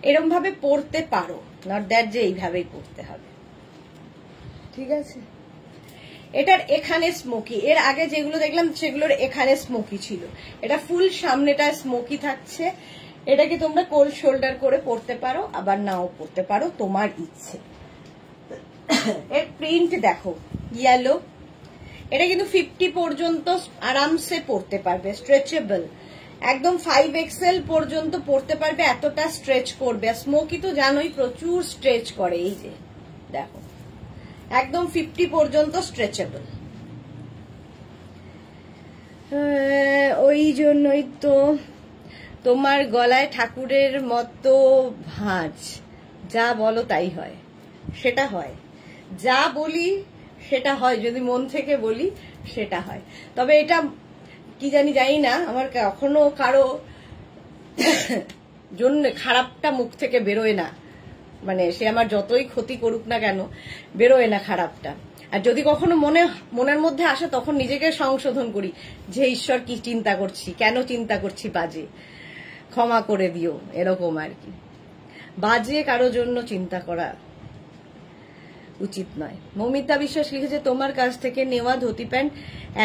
এরম ভাবে পরতে পারো, নট দ্যাট যে এইভাবেই পরতে হবে, ঠিক আছে। এটার এখানে স্মোকি, এর আগে যেগুলো দেখলাম সেগুলোর এখানে স্মোকি ছিল, এটা ফুল সামনেটা স্মোকি থাকছে। এটাকে তোমরা কোল শোল্ডার করে পরতে পারো, আবার নাও পরতে পারো, তোমার ইচ্ছে। এর প্রিন্ট দেখো, ইয়েলো। এটা কিন্তু 50 পর্যন্ত আরামসে পরতে পারবে, স্ট্রেচেবল, একদম 5XL পর্যন্ত পরতে পারবে, এতটা স্ট্রেচ করবে। স্মোকি তো জানোই প্রচুর স্ট্রেচ করে, এই যে দেখো একদম 50 পর্যন্ত স্ট্রেচেবল। ওই জন্যই তো তোমার গলায় ঠাকুরের মতো ভাঁজ, যা বলো তাই হয়, সেটা হয়, যা বলি সেটা হয়, যদি মন থেকে বলি সেটা হয়। তবে এটা কি জানি না, আমার কখনো কারো জন্য খারাপটা মুখ থেকে বেরোয় না, মানে সে আমার যতই ক্ষতি করুক না কেন বেরোয় না খারাপটা। আর যদি কখনো মনের মধ্যে আসে তখন নিজেকে সংশোধন করি যে ঈশ্বর কি চিন্তা করছি, কেন চিন্তা করছি বাজে, ক্ষমা করে দিও, এরকম আর কি। বাজে কারো জন্য চিন্তা করা উচিত নয়। মৌমিতা বিশ্বাস লিখেছে, তোমার কাছ থেকে নেওয়া ধুতি প্যান্ট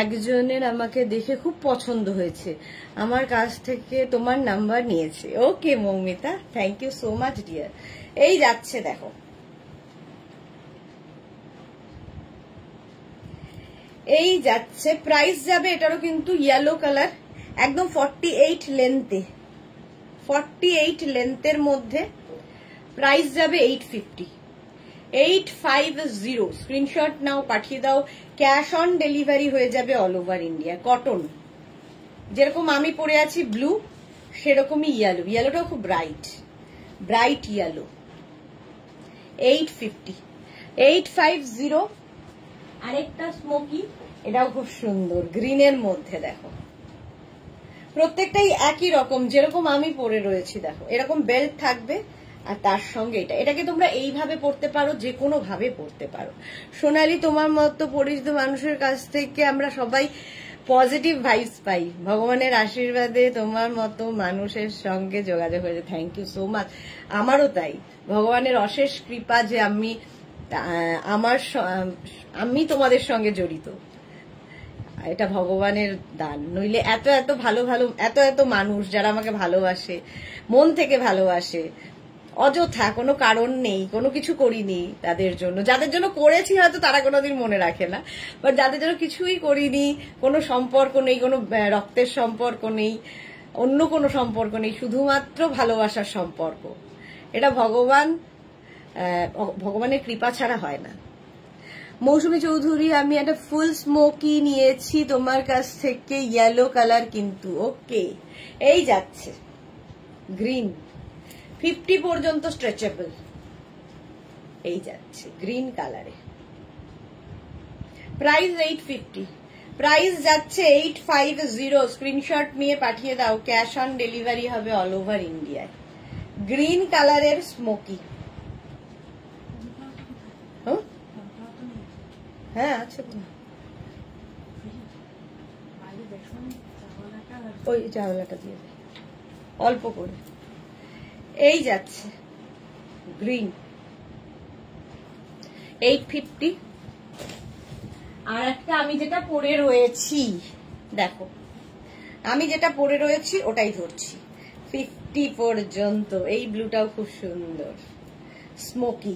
একজনের আমাকে দেখে খুব পছন্দ হয়েছে, আমার কাছ থেকে তোমার নাম্বার নিয়েছে। Okay Moumita, thank you so much dear. এই যাচ্ছে দেখো, এই যাচ্ছে, প্রাইস যাবে এটারও কিন্তু ইয়েলো কালার, একদম 48 লেন্থে, 48 লেন্থের মধ্যে। প্রাইস যাবে 850, 850। স্ক্রিনশট নাও, পাঠিয়ে দাও, ক্যাশ অন ডেলিভারি হয়ে যাবে অল ওভার ইন্ডিয়া। কটন, যেরকম আমি পরে আছি ব্লু, সেরকমই ইয়েলো, ইয়েলোটাও খুব ব্রাইট ইয়েলো। 850, 850। আরেকটা স্মোকি, এটাও খুব সুন্দর, গ্রিনের মধ্যে। দেখো প্রত্যেকটাই একই রকম, যেরকম আমি পরে রয়েছি। দেখো এরকম বেল্ট থাকবে, আর তার সঙ্গে এটাকে তোমরা এইভাবে পড়তে পারো, যে কোনো ভাবে পড়তে পারো। সোনালি, তোমার মতো পরিচিত মানুষের কাছ থেকে আমরা সবাই পজিটিভ ভাইবস পাই, ভগবানের আশীর্বাদে তোমার মতো মানুষের সঙ্গে যোগাযোগ হয়েছে। Thank you so much. আমারও তাই, ভগবানের অশেষ কৃপা যে আমি তোমাদের সঙ্গে জড়িত, এটা ভগবানের দান। নইলে এত ভালো এত মানুষ যারা আমাকে ভালোবাসে, মন থেকে ভালোবাসে, অযথা কোনো কারণ নেই, কোনো কিছু করিনি তাদের জন্য, যাদের জন্য করেছি হয়তো তারা কোনোদিন মনে রাখে না, বাট যাদের জন্য কিছুই করিনি, কোনো সম্পর্ক নেই, কোনো রক্তের সম্পর্ক নেই, অন্য কোনো সম্পর্ক নেই, শুধুমাত্র ভালোবাসার সম্পর্ক, এটা ভগবানের কৃপা ছাড়া হয় না। মৌসুমী চৌধুরী, আমি একটা ফুল স্মোকি নিয়েছি তোমার কাছ থেকে, ইয়েলো কালার কিন্তু। ওকে, এই যাচ্ছে গ্রিন, 50 পর্যন্ত স্ট্রেচেবল, এই যাচ্ছে গ্রিন কালারে। প্রাইস 850, প্রাইস যাচ্ছে 850। স্ক্রিনশট নিয়ে পাঠিয়ে দাও, ক্যাশ অন ডেলিভারি হবে অল ওভার ইন্ডিয়ায়। গ্রিন কালারের স্মোকি। হ্যাঁ আছে, ওই চাওয়ালাটা দিয়ে অল্প করে। এই যাচ্ছে গ্রিন, 850। আর একটা আমি যেটা পরে রয়েছি, দেখো আমি যেটা পরে রয়েছি ওটাই ধরছি 50 পর্যন্ত। এই ব্লুটাও খুব সুন্দর, স্মোকি।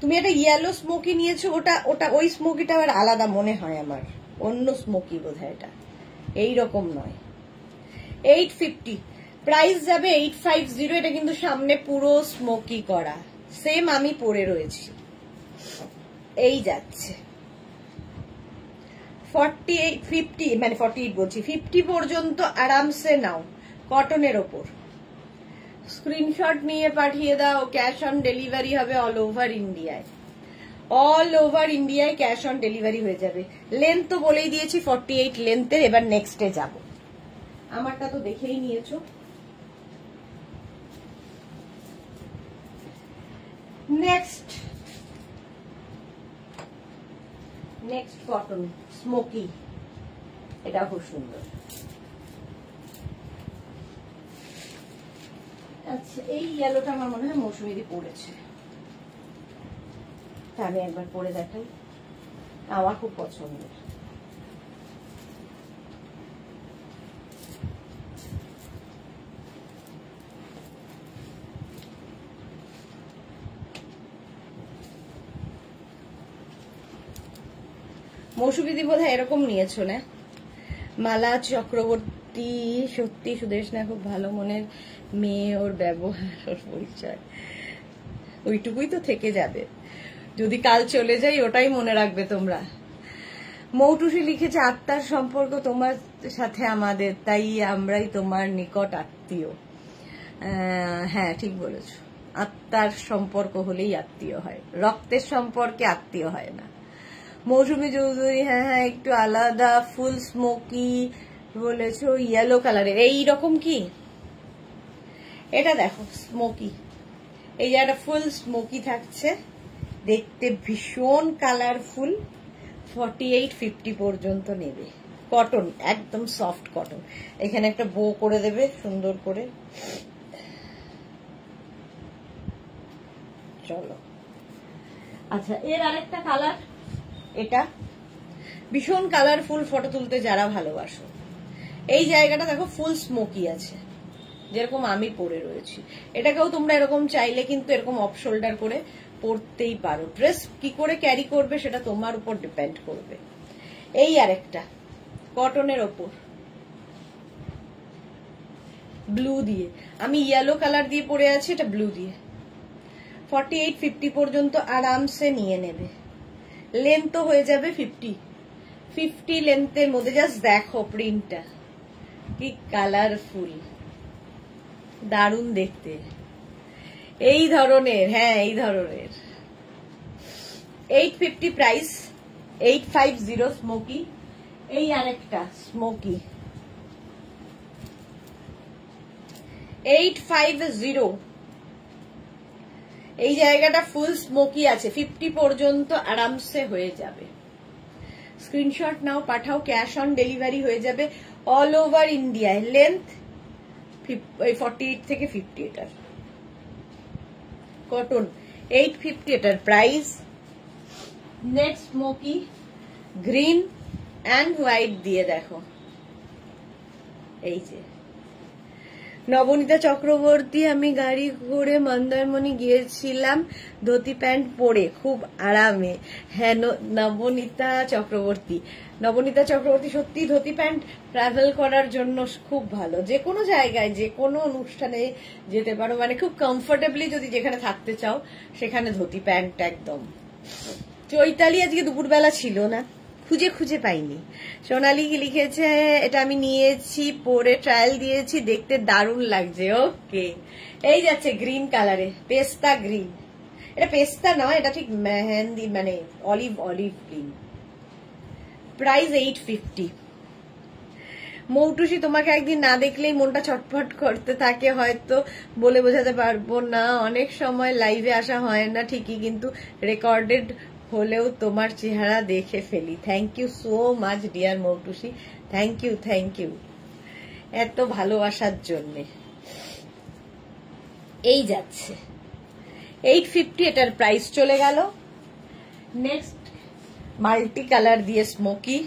তুমি একটা ইয়েলো স্মোকি নিয়েছো, ওটা ওটা ওই স্মোকিটা আবার আলাদা মনে হয় আমার, অন্য স্মোকি বোধহয় এটা, এইরকম নয়। 850 প্রাইস যাবে 850। এটা কিন্তু সামনে পুরো স্মোকি করা, সেম আমি পরে রয়েছি। এই যাচ্ছে 48 50 মানে 48 বলছি 50 পর্যন্ত আরামসে নাও, কটনের ওপর। স্ক্রিনশট নিয়ে পাঠিয়ে দাও, ক্যাশ অন ডেলিভারি হবে অল ওভার ইন্ডিয়ায়। অল ওভার ইন্ডিয়ায় ক্যাশ অন ডেলিভারি হয়ে যাবে। লেন্থ তো বলেই দিয়েছি 48 লেন্থের। এবার নেক্সটে যাব, আমারটা তো দেখেই নিয়েছো। নেক্সট কটন স্মোকি, এটা খুব সুন্দর। আচ্ছা, এই ইয়েলোটা আমার মনে হয় মৌসুমীদি পরেছে, তা আমি একবার পরে দেখাই, আমার খুব পছন্দের। মৌসুমীদি বোধহয় এরকম নিয়েছো না? মালা চক্রবর্তী, সত্যি সুদেশনা খুব ভালো মনের মেয়ে, ওর ব্যবহার, ওর পরিচয় ওইটুকুই তো থেকে যাবে, যদি কাল চলে যাই ওটাই মনে রাখবে তোমরা। মৌটুসি লিখেছে আত্মার সম্পর্ক তোমার সাথে আমাদের, তাই আমরাই তোমার নিকট আত্মীয়। হ্যাঁ ঠিক বলেছো, আত্মার সম্পর্ক হলেই আত্মীয় হয়, রক্তের সম্পর্কে আত্মীয় হয় না। মৌসুমী চৌধুরী, হ্যাঁ হ্যাঁ একটু আলাদা, ফুল স্মোকি বলেছো, ইয়েলো কালারের এইরকম কি? এটা দেখো স্মোকি, এই জায়গাটা ফুল স্মোকি থাকছে, দেখতে ভীষণ কালারফুল। 48-50 পর্যন্ত নেবে, কটন একদম সফট কটন। এখানে একটা বো করে দেবে সুন্দর করে। চলো, আচ্ছা এর আরেকটা কালার, এটা ভীষণ কালারফুল, ফটো তুলতে যারা ভালোবাসো। এই জায়গাটা দেখো ফুল স্মোকি আছে, যেরকম আমি পরে রয়েছি। এটাকেও তোমরা এরকম চাইলে কিন্তু এরকম অফ শোল্ডার করে পরতেই পারো। ড্রেস কি করে ক্যারি করবে সেটা তোমার উপর ডিপেন্ড করবে। এই আরেকটা কটনের ওপর ব্লু দিয়ে, আমি ইয়েলো কালার দিয়ে পরে আছি, এটা ব্লু দিয়ে। 48-50 পর্যন্ত আরামসে নিয়ে নেবে। লেন্থ হয়ে যাবে 50 লেন্থের মধ্যে। জাস্ট দেখো প্রিন্টটা কি কালারফুল, দারুণ দেখতে। এই ধরনের, হ্যাঁ এই ধরনের। 850 প্রাইস, 850 স্মোকি। এই আরেকটা স্মোকি 850। এই জায়গাটা ফুল স্মোকি আছে, 50 পর্যন্ত আরামসে হয়ে যাবে। Screenshot now, Pathao, cash on delivery হয়ে যাবে অল ওভার ইন্ডিয়ায়। লেন্থ 48 থেকে 50। এটার কটন 850 এটার price. Next smoky green and white দিয়ে দেখো, এই যে নবনীতা চক্রবর্তী, আমি গাড়ি করে মন্দারমণি গিয়েছিলাম ধুতি প্যান্ট পরে, খুব আরামে। হ্যাঁ নবনীতা চক্রবর্তী, সত্যি ধুতি প্যান্ট ট্রাভেল করার জন্য খুব ভালো। যে কোনো জায়গায় যে কোনো অনুষ্ঠানে যেতে পারো, মানে খুব কমফোর্টেবলি যদি যেখানে থাকতে চাও সেখানে ধুতি প্যান্ট একদম। চৈতালি আজকে দুপুরবেলা ছিল না, খুঁজে পাইনি। সোনালি কি লিখেছে, এটা আমি নিয়েছি, পরে ট্রায়াল দিয়েছি, দেখতে দারুণ লাগছে। ওকে, এই যাচ্ছে গ্রিন কালারে, পেস্তা গ্রিন। এটা পেস্তা নয়, এটা ঠিক মেহেন্দি, মানে অলিভ গ্রিন। প্রাইস 850। মৌটুসি, তোমাকে একদিন না দেখলেই মনটা ছটফট করতে থাকে, হয়তো বলে বোঝাতে পারবো না। অনেক সময় লাইভে আসা হয় না ঠিকই, কিন্তু রেকর্ডেড হলেও তোমার চেহারা দেখে ফেলি। Thank you so much dear Moutusi, thank you এত ভালোবাসার জন্য। এই যাচ্ছে 850, এটার প্রাইস চলে গেল। নেক্সট মাল্টি কালার দিয়ে স্মোকি।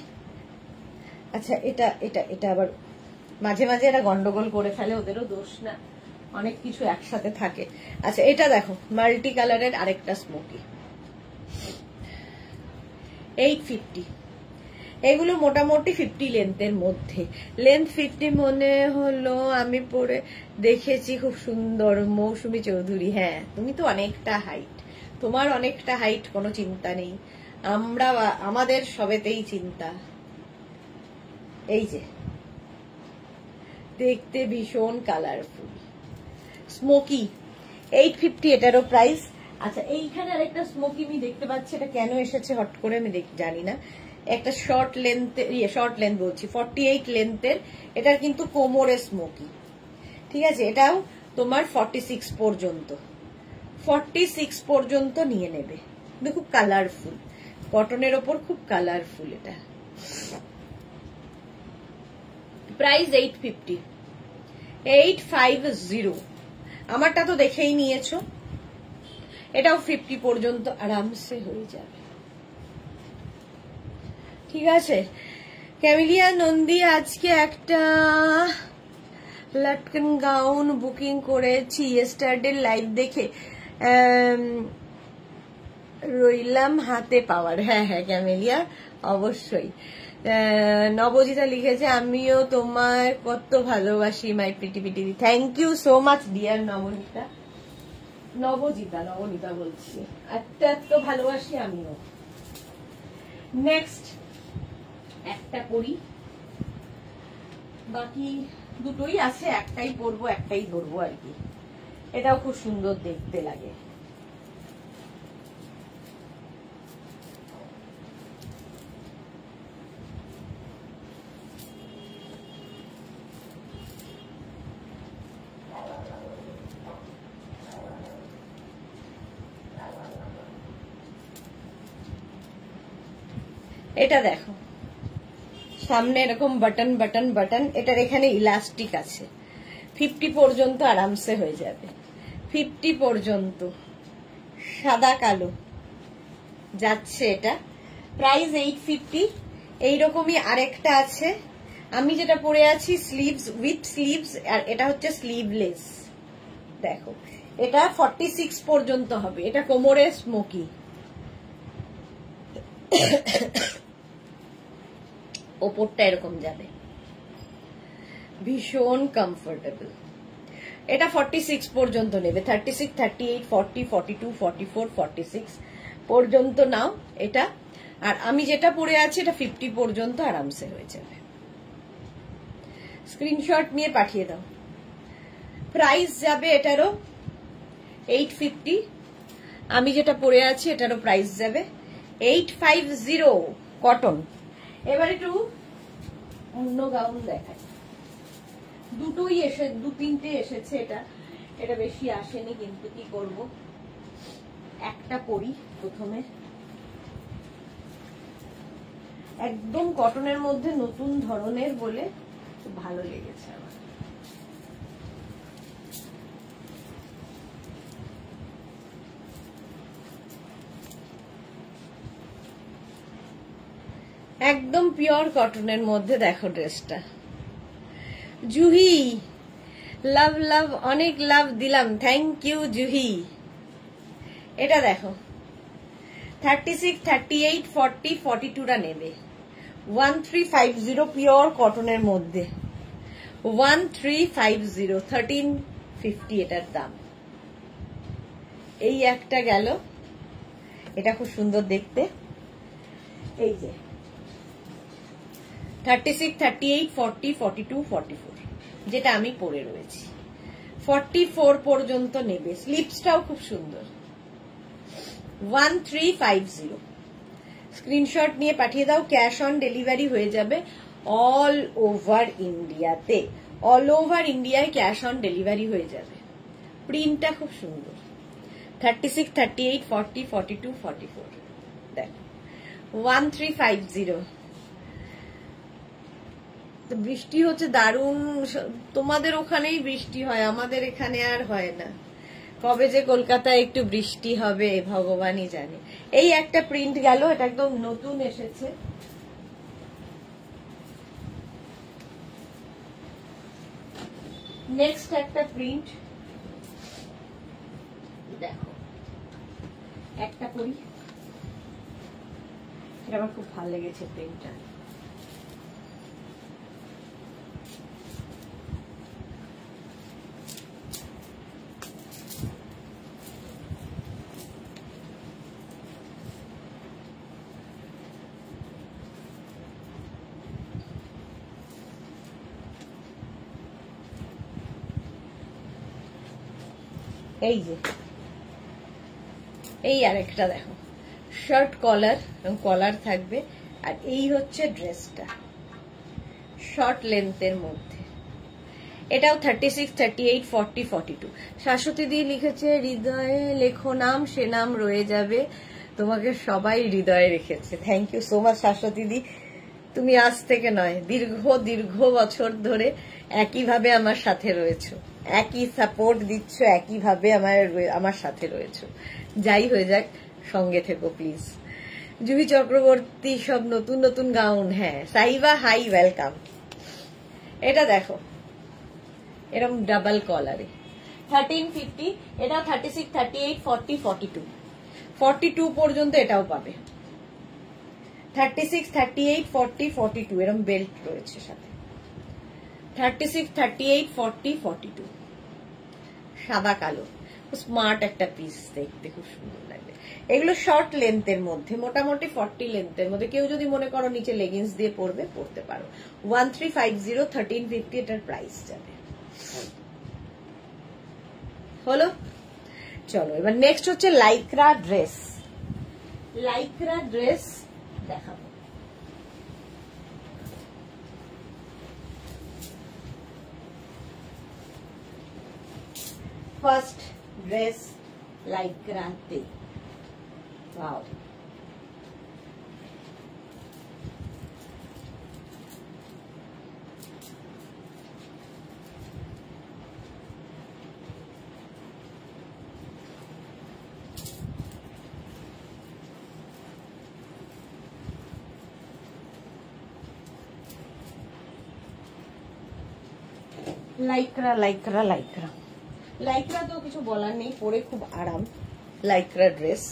আচ্ছা এটা এটা এটা আবার মাঝে মাঝে এরা গন্ডগোল করে ফেলে, ওদেরও দোষ না, অনেক কিছু একসাথে থাকে। আচ্ছা এটা দেখো মাল্টি কালারের আরেকটা স্মোকি, 850। এগুলো মোটামুটি 50 লেন্থের মধ্যে। লেন্থ 50 মনে হলো, আমি পরে দেখেছি, খুব সুন্দর। মৌসুমী চৌধুরী, হ্যাঁ তুমি তো অনেকটা হাইট, তোমার অনেকটা হাইট, কোনো চিন্তা নেই, আমরা আমাদের সবেতেই চিন্তা। এই যে দেখতে ভীষণ কালারফুল স্মোকি, 850 এটারও প্রাইস। আচ্ছা এইখানে আরেকটা স্মোকি আমি দেখতে পাচ্ছি, এটা কেন এসেছে হট করে আমি জানি না। একটা শর্ট লেন্থ বলছি 48 লেন্থের, এটার কিন্তু কোমরে স্মোকি, ঠিক আছে। এটাও তোমার 46 পর্যন্ত, 46 পর্যন্ত নিয়ে নেবে। কিন্তু খুব কালারফুল, কটনের ওপর খুব কালারফুল। এটা প্রাইস 850, 850। আমারটা তো দেখেই নিয়েছো, এটাও 50 পর্যন্ত আরামসে হয়ে যাবে, ঠিক আছে। ক্যামেলিয়া নন্দী, আজকে একটা লটকন গাউন বুকিং করেছি, ইয়েস্টারডে লাইভ দেখে রইলাম হাতে পাওয়ার। হ্যাঁ হ্যাঁ ক্যামেলিয়া, অবশ্যই। নবজিতা লিখেছে, আমিও তোমার কত ভালোবাসি my pretty pretty. Thank you so much dear Nabanita, Nabanita বলছি, এত ভালোবাসি আমিও। নেক্সট একটা পরি, বাকি দুটোই আছে, একটাই পরবো একটাই ধরবো আর কি। এটাও খুব সুন্দর দেখতে লাগে। এটা দেখো সামনে এরকম বাটন বাটন বাটন, এটার এখানে ইলাস্টিক আছে, 50 পর্যন্ত আরামসে হয়ে যাবে, 50 পর্যন্ত। সাদা কালো যাচ্ছে এটা, প্রাইস 850। এইরকমই আরেকটা আছে, আমি যেটা পরে আছি স্লিভস উইথ স্লিভস, আর এটা হচ্ছে স্লিভলেস। দেখো এটা 46 পর্যন্ত হবে, এটা কোমরে স্মোকি, ওপরটা এরকম যাবে, ভীষণ কমফোর্টেবল। এটা 46 পর্যন্ত নেবে, 36, 38, 40, 42, 44, 46 পর্যন্ত নাও এটা। আর আমি যেটা পরে আছি এটা 50 পর্যন্ত আরামসে হয়ে যাবে। স্ক্রিনশট নিয়ে পাঠিয়ে দাও। প্রাইস যাবে এটারও 850, আমি যেটা পরে আছি এটারও প্রাইস যাবে 850 কটন। এবার একটু অন্য গাউন দেখাই, দুটোই দু তিনটে এসেছে, এটা বেশি আসেনি, কিন্তু কি করব, একটা পরি প্রথমে। একদম কটনের মধ্যে নতুন ধরনের বলে খুব ভালো লেগেছে আমার। একদম পিওর কটনের মধ্যে দেখো ড্রেসটা। জুহি লাভ লাভ, অনেক লাভ দিলাম, থ্যাংক ইউ জুহি। এটা দেখো 36, 38, 40, 42টা নেবে, 1350 পিওর কটনের মধ্যে, 1350, 1350 এটার দাম। এই একটা গেল, এটা খুব সুন্দর দেখতে। এই যে 36, 38, 40, 42, 44 যেটা আমি পরে রয়েছি, 44 পর্যন্ত নেবে। স্লিপসটাও খুব সুন্দর, 1350। স্ক্রিনশট নিয়ে পাঠিয়ে দাও, ক্যাশ অন ডেলিভারি হয়ে যাবে অল ওভার ইন্ডিয়াতে, অল ওভার ইন্ডিয়ায় ক্যাশ অন ডেলিভারি হয়ে যাবে। প্রিন্টটা খুব সুন্দর, 36, 38, 40, 42, 44 দেখো, 1350। বৃষ্টি হচ্ছে দারুণ, তোমাদের ওখানেই বৃষ্টি হয়, আমাদের এখানে আর হয় না। কবে যে কলকাতায় একটু বৃষ্টি হবে ভগবানই জানে। এই একটা প্রিন্ট গেল, এটা একদম নতুন এসেছে। নেক্সট একটা প্রিন্ট দেখো, একটা করি, এটা আমার খুব ভালো লেগেছে প্রিন্টটা। এই যে এই আরেকটা দেখো, শার্ট কলার এবং কলার থাকবে, আর এই হচ্ছে ড্রেসটা শর্ট লেন্থের মধ্যে। এটাও 36, 38, 40, 42। শাশ্বতী দি লিখেছে, হৃদয়ে লেখো নাম, সে নাম রয়ে যাবে, তোমাকে সবাই হৃদয়ে রেখেছে। Thank you so much Shashwati দি। তুমি আজ থেকে নয়, দীর্ঘ বছর ধরে একইভাবে আমার সাথে রয়েছো, একই সাপোর্ট দিচ্ছ, একইভাবে আমার সাথে রয়েছো। যাই হয়ে যাক, সঙ্গে থেকো প্লিজ। জুহি চক্রবর্তী, সব নতুন নতুন গাউন। হ্যাঁ সাইবা, হাই ওয়েলকাম। এটা দেখো, এরকম ডাবল কলারে 1350। এটাও 36, 38, 40, 42, 42 পর্যন্ত এটাও পাবে। 36, 38, 40, 42 এরকম বেল্ট রয়েছে সাথে। 36, 38, 40, 42 সাদা কালো, স্মার্ট একটা পিস, দেখতে খুব সুন্দর লাগবে। এগুলো শর্ট লেন্থের মধ্যে, মোটামুটি 40 লেন্থের মধ্যে। কেউ যদি মনে করো নিচে লেগিংস দিয়ে পরবে, পরতে পারো। 1350, 1350 এটার প্রাইস যাবে। হলো, চলো এবার নেক্সট হচ্ছে লাইক্রা ড্রেস। লাইক্রা ড্রেস দেখাবো। ফার্স্ট ড্রেস লাইক্রাতে, wow, lycra lycra lycra lycra তো কিছু বলার নেই, পরে খুব আরাম। লাইক্রা ড্রেস,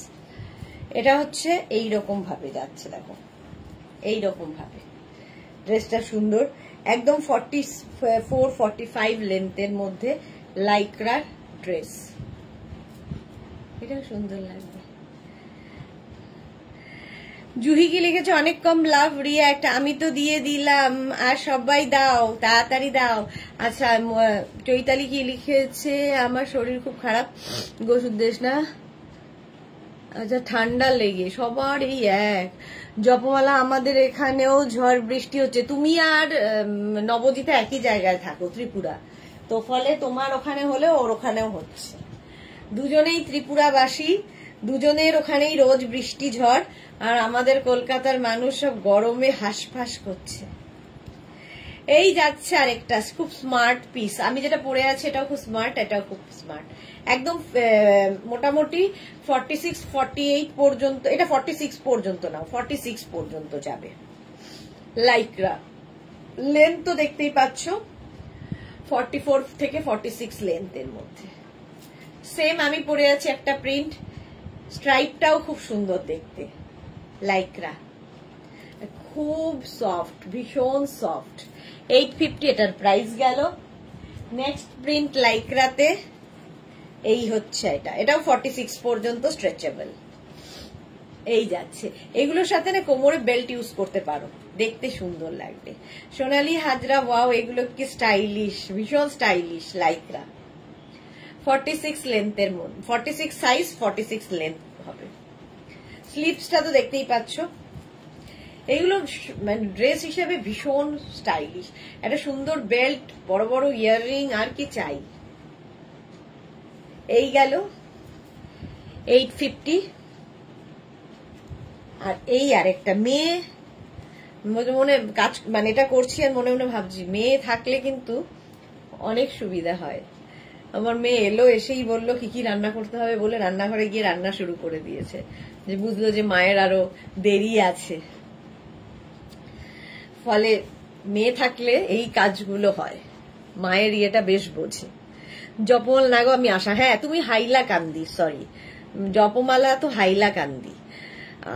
এটা হচ্ছে এই রকম ভাবে যাচ্ছে, দেখো এই রকম ভাবে ড্রেসটা সুন্দর, একদম 44, 45 লেন্থের মধ্যে লাইক্রা ড্রেস। এটা সুন্দর লাগবে। জুহি কি লিখেছে, অনেক কম লাভ রিয়াক্ট, আমি তো দিয়ে দিলাম, আর সবাই দাও, তাড়াতাড়ি দাও। আচ্ছা, চৈতালি কি লিখেছে, আমার শরীর খুব খারাপ, গোসুর দেশ না, আচ্ছা ঠান্ডা লেগে সবার এই এক। জপমালা, আমাদের এখানেও ঝড় বৃষ্টি হচ্ছে। তুমি আর নবজিতা একই জায়গায় থাকো, ত্রিপুরা, তো ফলে তোমার ওখানে হলে ওর ওখানেও হচ্ছে। দুজনেই ত্রিপুরাবাসী, দুজনের ওখানেই রোজ বৃষ্টি ঝড়, আর আমাদের কলকাতার মানুষ সব গরমে হাঁসফাঁস করছে। এই যাচ্ছে আরেকটা খুব স্মার্ট পিস, আমি যেটা পরে আছি এটাও খুব স্মার্ট, এটাও খুব স্মার্ট, একদম মোটামুটি 46, 48 পর্যন্ত, এটা 46 পর্যন্ত না, 46 পর্যন্ত যাবে। লাইক্রা লেন্থ তো দেখতেই পাচ্ছ, 44 থেকে 46 লেন্থের মধ্যে। সেম আমি পরে আছি একটা প্রিন্ট, স্ট্রাইপটাও খুব সুন্দর দেখতে। লাইক্রা খুব সফট, ভীষণ সফট। 850 এটার প্রাইস গেল। নেক্সট প্রিন্ট লাইক্রাতে এই হচ্ছে, এটাও 46 পর্যন্ত স্ট্রেচেবল। এই যাচ্ছে, এগুলোর সাথে না কোমরে বেল্ট ইউজ করতে পারো, দেখতে সুন্দর লাগবে। সোনালী হাজরা, ওয়াও, এগুলো কি স্টাইলিশ, ভীষণ স্টাইলিশ। লাইক্রা 46 লেন্থের মধ্যে, 46 সাইজ, 46 লেন্থ হবে। স্লিভসটা তো দেখতেই পাচ্ছ। এগুলো মানে ড্রেস হিসেবে ভীষণ স্টাইলিশ, একটা সুন্দর বেল্ট, বড় বড় ইয়াররিং, আর কি চাই। এই গেল 850। আর এই আরেকটা, মেয়ে মনে কাজ, মানে এটা করছি আর মনে মনে ভাবছি, মেয়ে থাকলে কিন্তু অনেক সুবিধা হয়। আমার মেয়ে এলো, এসেই বললো কি কি রান্না করতে হবে বলে রান্নাঘরে গিয়ে রান্না শুরু করে দিয়েছে, যে বুঝলো যে মায়ের আরো দেরি আছে। ফলে মেয়ে থাকলে এই কাজগুলো হয়, মায়ের ইয়েটা বেশ বোঝে। জপমালা না গো, আমি আশা, হ্যাঁ তুমি হাইলাকান্দি, সরি জপমালা তো হাইলাকান্দি,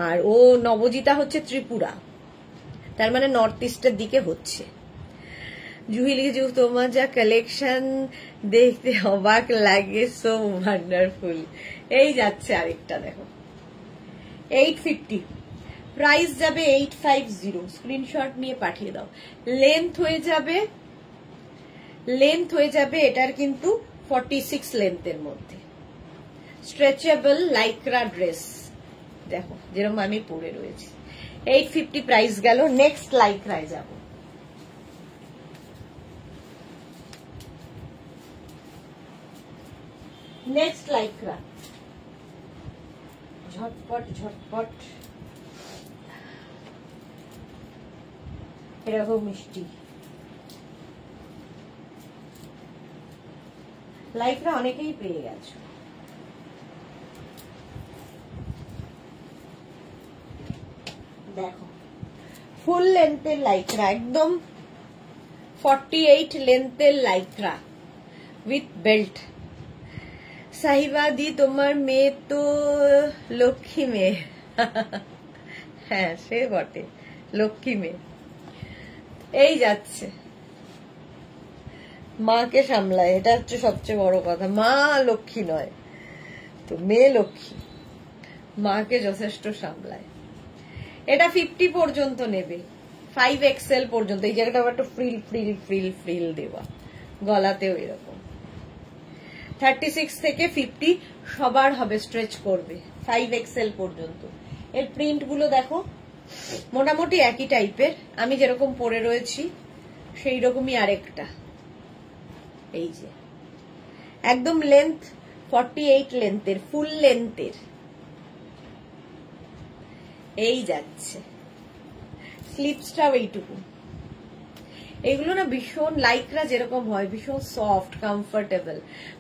আর ও নবজিতা হচ্ছে ত্রিপুরা, তার মানে নর্থ ইস্টের দিকে হচ্ছে। জুহি লিখেছে তোমার যা কালেকশন দেখতে অবাক লাগে, সো ওয়ান্ডারফুল। এই যাচ্ছে আরেকটা দেখো, 850, প্রাইস যাবে 850, স্ক্রিনশট নিয়ে পাঠিয়ে দাও। লেন্থ হয়ে যাবে এটার কিন্তু 46 লেন্থের মধ্যে, স্ট্রেচেবল লাইক্রা ড্রেস, দেখো যেরকম আমি পরে রয়েছি। 850 প্রাইস গেল। নেক্সট লাইক্রায় যাব। নেক্সট লাইক্রা, ঝটপট ঝটপট, এরকম মিষ্টি লাইক্রা অনেকেই পেয়ে গেছো। দেখো ফুল লেন্থের লাইক্রা, একদম 48 লেন্থের লাইক্রা উইথ বেল্ট। সাহিবাদি তোমার মেয়ে তো লক্ষ্মী মেয়ে। হ্যাঁ সে বটে, লক্ষ্মী মেয়ে। এই যাচ্ছে, মাকে সামলায়, এটা হচ্ছে সবচেয়ে বড় কথা। মা লক্ষ্মী নয় তো মেয়ে লক্ষ্মী, মাকে যথেষ্ট সামলায়। এটা 50 পর্যন্ত নেবে, 5XL পর্যন্ত। এই জায়গাটা একটু ফ্রিল ফ্রিল ফ্রিল ফ্রিল দেওয়া, গলাতেও এরকম। 36 থেকে 50 সবার হবে, স্ট্রেচ করবে 5XL পর্যন্ত। এর প্রিন্ট গুলো দেখো মোটামুটি একই টাইপের, আমি যেরকম পরে রয়েছি সেই রকমই আরেকটা। এই যে একদম লেন্থ 48 লেন্থের, ফুল লেন্থের। এই যাচ্ছে, স্লিপসটাও এইটুকু। এগুলো না ভীষণ লাইক্রা যেরকম হয়, ভীষণ সফট কমফোর্টেবল।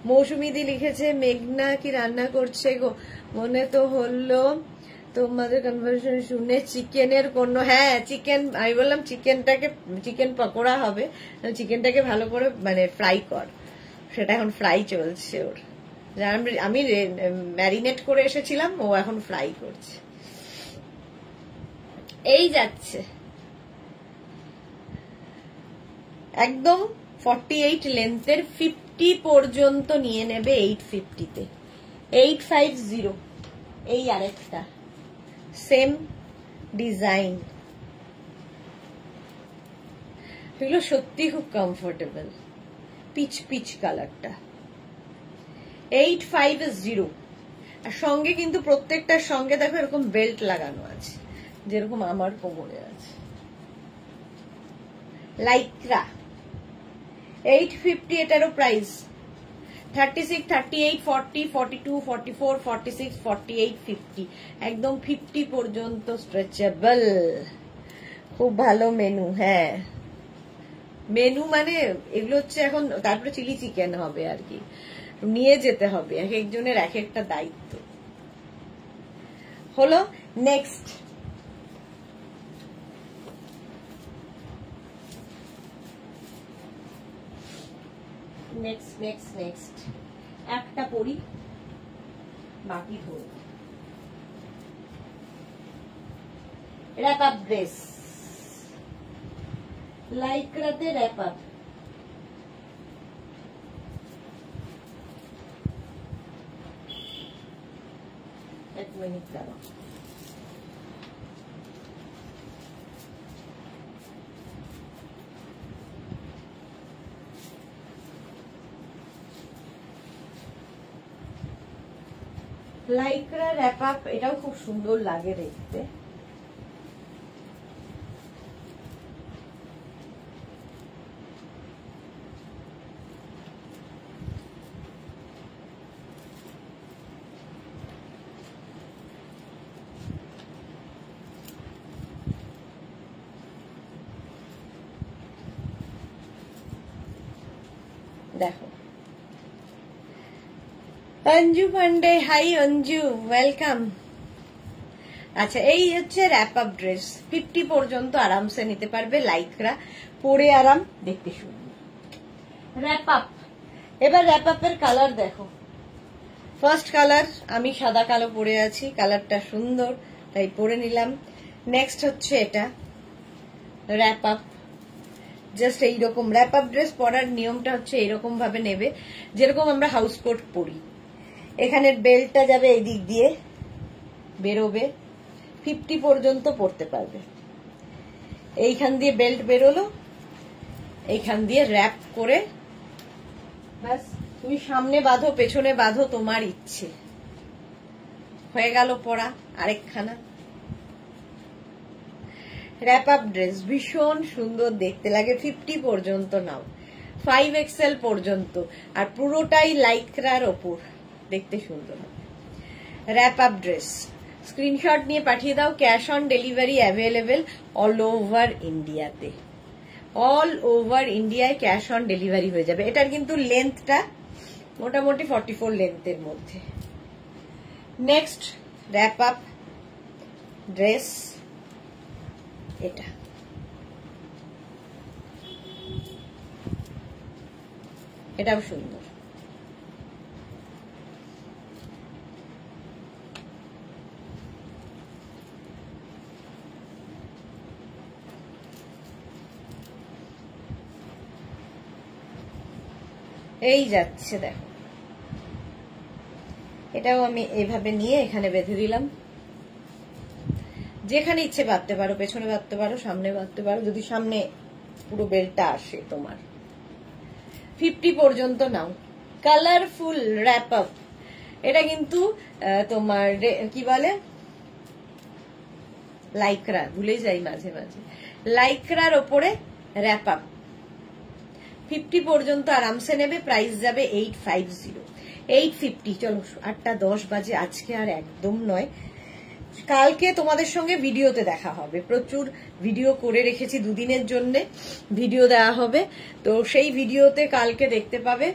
মৌসুমিদি লিখেছে মেঘনা কি রান্না করছে গো, মনে তো হলো তোমাদের কনভারসেশন শুনে চিকেনের কোনো, হ্যাঁ চিকেন, আমি বললাম চিকেন পকোড়া হবে, চিকেনটাকে ভালো করে মানে ফ্রাই কর, সেটা এখন ফ্রাই চলছে ওর। আমি ম্যারিনেট করে এসেছিলাম, ও এখন ফ্রাই করছে। এই যাচ্ছে একদম 48 লেন্থের, 50 পর্যন্ত নিয়ে নেবে 850-তে। 850। এই আরেকটা সেম ডিজাইন, এগুলো সত্যি খুব কমফোর্টেবল, পিচ পিচ কালারটা। 850। আর সঙ্গে কিন্তু প্রত্যেকটার সঙ্গে দেখো এরকম বেল্ট লাগানো আছে, যেরকম আমার কোমরে আছে। লাইক্রা 850, এটারও প্রাইস 36, 38, 40, 42, 44, 46, 48, 50, একদম 50 পর্যন্ত স্ট্রেচেবল। খুব ভালো মেনু। হ্যাঁ মেনু মানে এগুলো হচ্ছে এখন, তারপরে চিলি চিকেন হবে আর কি, নিয়ে যেতে হবে, এক একজনের এক একটা দায়িত্ব হলো। নেক্সট নেক্সট নেক্সট নেক্সট একটা পরি, বাকি ধরো। র্যাপ আপ ড্রেস, লাইক্রাতে র্যাপ আপ। এক মিনিট দাঁড়াও। লাইক্রা র্যাপ আপ, এটাও খুব সুন্দর লাগে দেখতে। দেখো অঞ্জু পান্ডে, হাই অঞ্জু, ওয়েলকাম। আচ্ছা, এই হচ্ছে র্যাপ আপ ড্রেস, 50 পর্যন্ত আরামসে নিতে পারবে, লাইকরা পরে আরাম, দেখতে সুন্দর। র্যাপ আপ, এবার র্যাপ আপের কালার দেখো। ফার্স্ট কালার, আমি সাদা কালো পরে আছি, কালারটা সুন্দর তাই পরে নিলাম। নেক্সট হচ্ছে এটা র্যাপ আপ, জাস্ট এইরকম র্যাপ আপ ড্রেস পরার নিয়মটা হচ্ছে এইরকম ভাবে নেবে যেরকম আমরা হাউস কোট পরি। এখানের বেল্টটা যাবে এই দিক দিয়ে বেরোবে, 50 পর্যন্ত পরতে পারবে। এইখান দিয়ে বেল্ট বেরোলো, এইখান দিয়ে র্যাপ করে ব্যাস তুমি সামনে বাঁধো পেছনে বাঁধো, তোমার ইচ্ছে, হয়ে গেল পরা আরেকখানা। র্যাপ আপ ড্রেস ভীষণ সুন্দর দেখতে লাগে, 50 পর্যন্ত নাও, 5XL পর্যন্ত, আর পুরোটাই লাইক্রার ওপর, দেখতে সুন্দর। র্যাপ আপ ড্রেস স্ক্রিনশট নিয়ে পাঠিয়ে দাও, cash on delivery available all over ইন্ডিয়াতে, অল ওভার ইন্ডিয়ায় ক্যাশ অন ডেলিভারি হয়ে যাবে। এটার কিন্তু লেন্থটা মোটামুটি 44 লেন্থের মধ্যে। নেক্সট র্যাপ আপ ড্রেস এটা, এটাও সুন্দর। এই যাচ্ছে দেখো, এটাও আমি এইভাবে নিয়ে এখানে বেঁধে দিলাম, যেখানে ইচ্ছে বাঁধতে পারো, পেছনে বাঁধতে পারো, সামনে বাঁধতে পারো, যদি সামনে পুরো বেল্টটা আসে তোমার। 50 পর্যন্ত নাও। কালারফুল র্যাপ আপ, এটা কিন্তু তোমার কি বলে লাইক্রা, ভুলে যাই মাঝে মাঝে, লাইক্রার ওপরে র্যাপ আপ, 50 পর্যন্ত আরামসে নেবে, প্রাইস যাবে 850, 850। চলো 8:10 বাজে, আজকে আর একদম নয়, কালকে তোমাদের সঙ্গে ভিডিওতে দেখা হবে, প্রচুর ভিডিও করে রেখেছি, দুদিনের জন্য ভিডিও দেওয়া হবে, তো সেই ভিডিওতে কালকে দেখতে পাবে।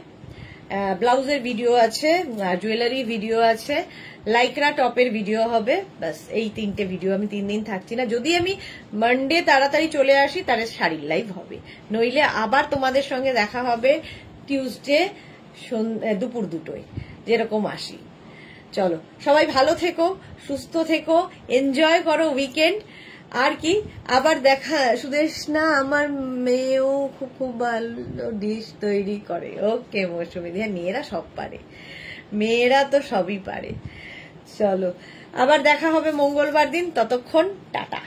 ব্লাউজের ভিডিও আছে, জুয়েলারি ভিডিও আছে, লাইক্রা টপের ভিডিও হবে, ব্যাস এই 3টে ভিডিও। আমি 3 দিন থাকছি না, যদি আমি মানডে তাড়াতাড়ি চলে আসি তাহলে শাড়ির লাইভ হবে, নইলে আবার তোমাদের সঙ্গে দেখা হবে টিউসডে দুপুর 2টোয় যেরকম আসি। চলো সবাই ভালো থেকো, সুস্থ থেকো, এনজয় করো উইকেন্ড, আর কি আবার দেখা। সুদেশনা আমার মেয়েও খুব ভালো ডিশ তৈরি করে। ওকে মৌসুমী দিয়া, মেয়েরা সব পারে, মেয়েরা তো সবই পারে। চলো আবার দেখা হবে মঙ্গলবার দিন, ততক্ষণ টাটা।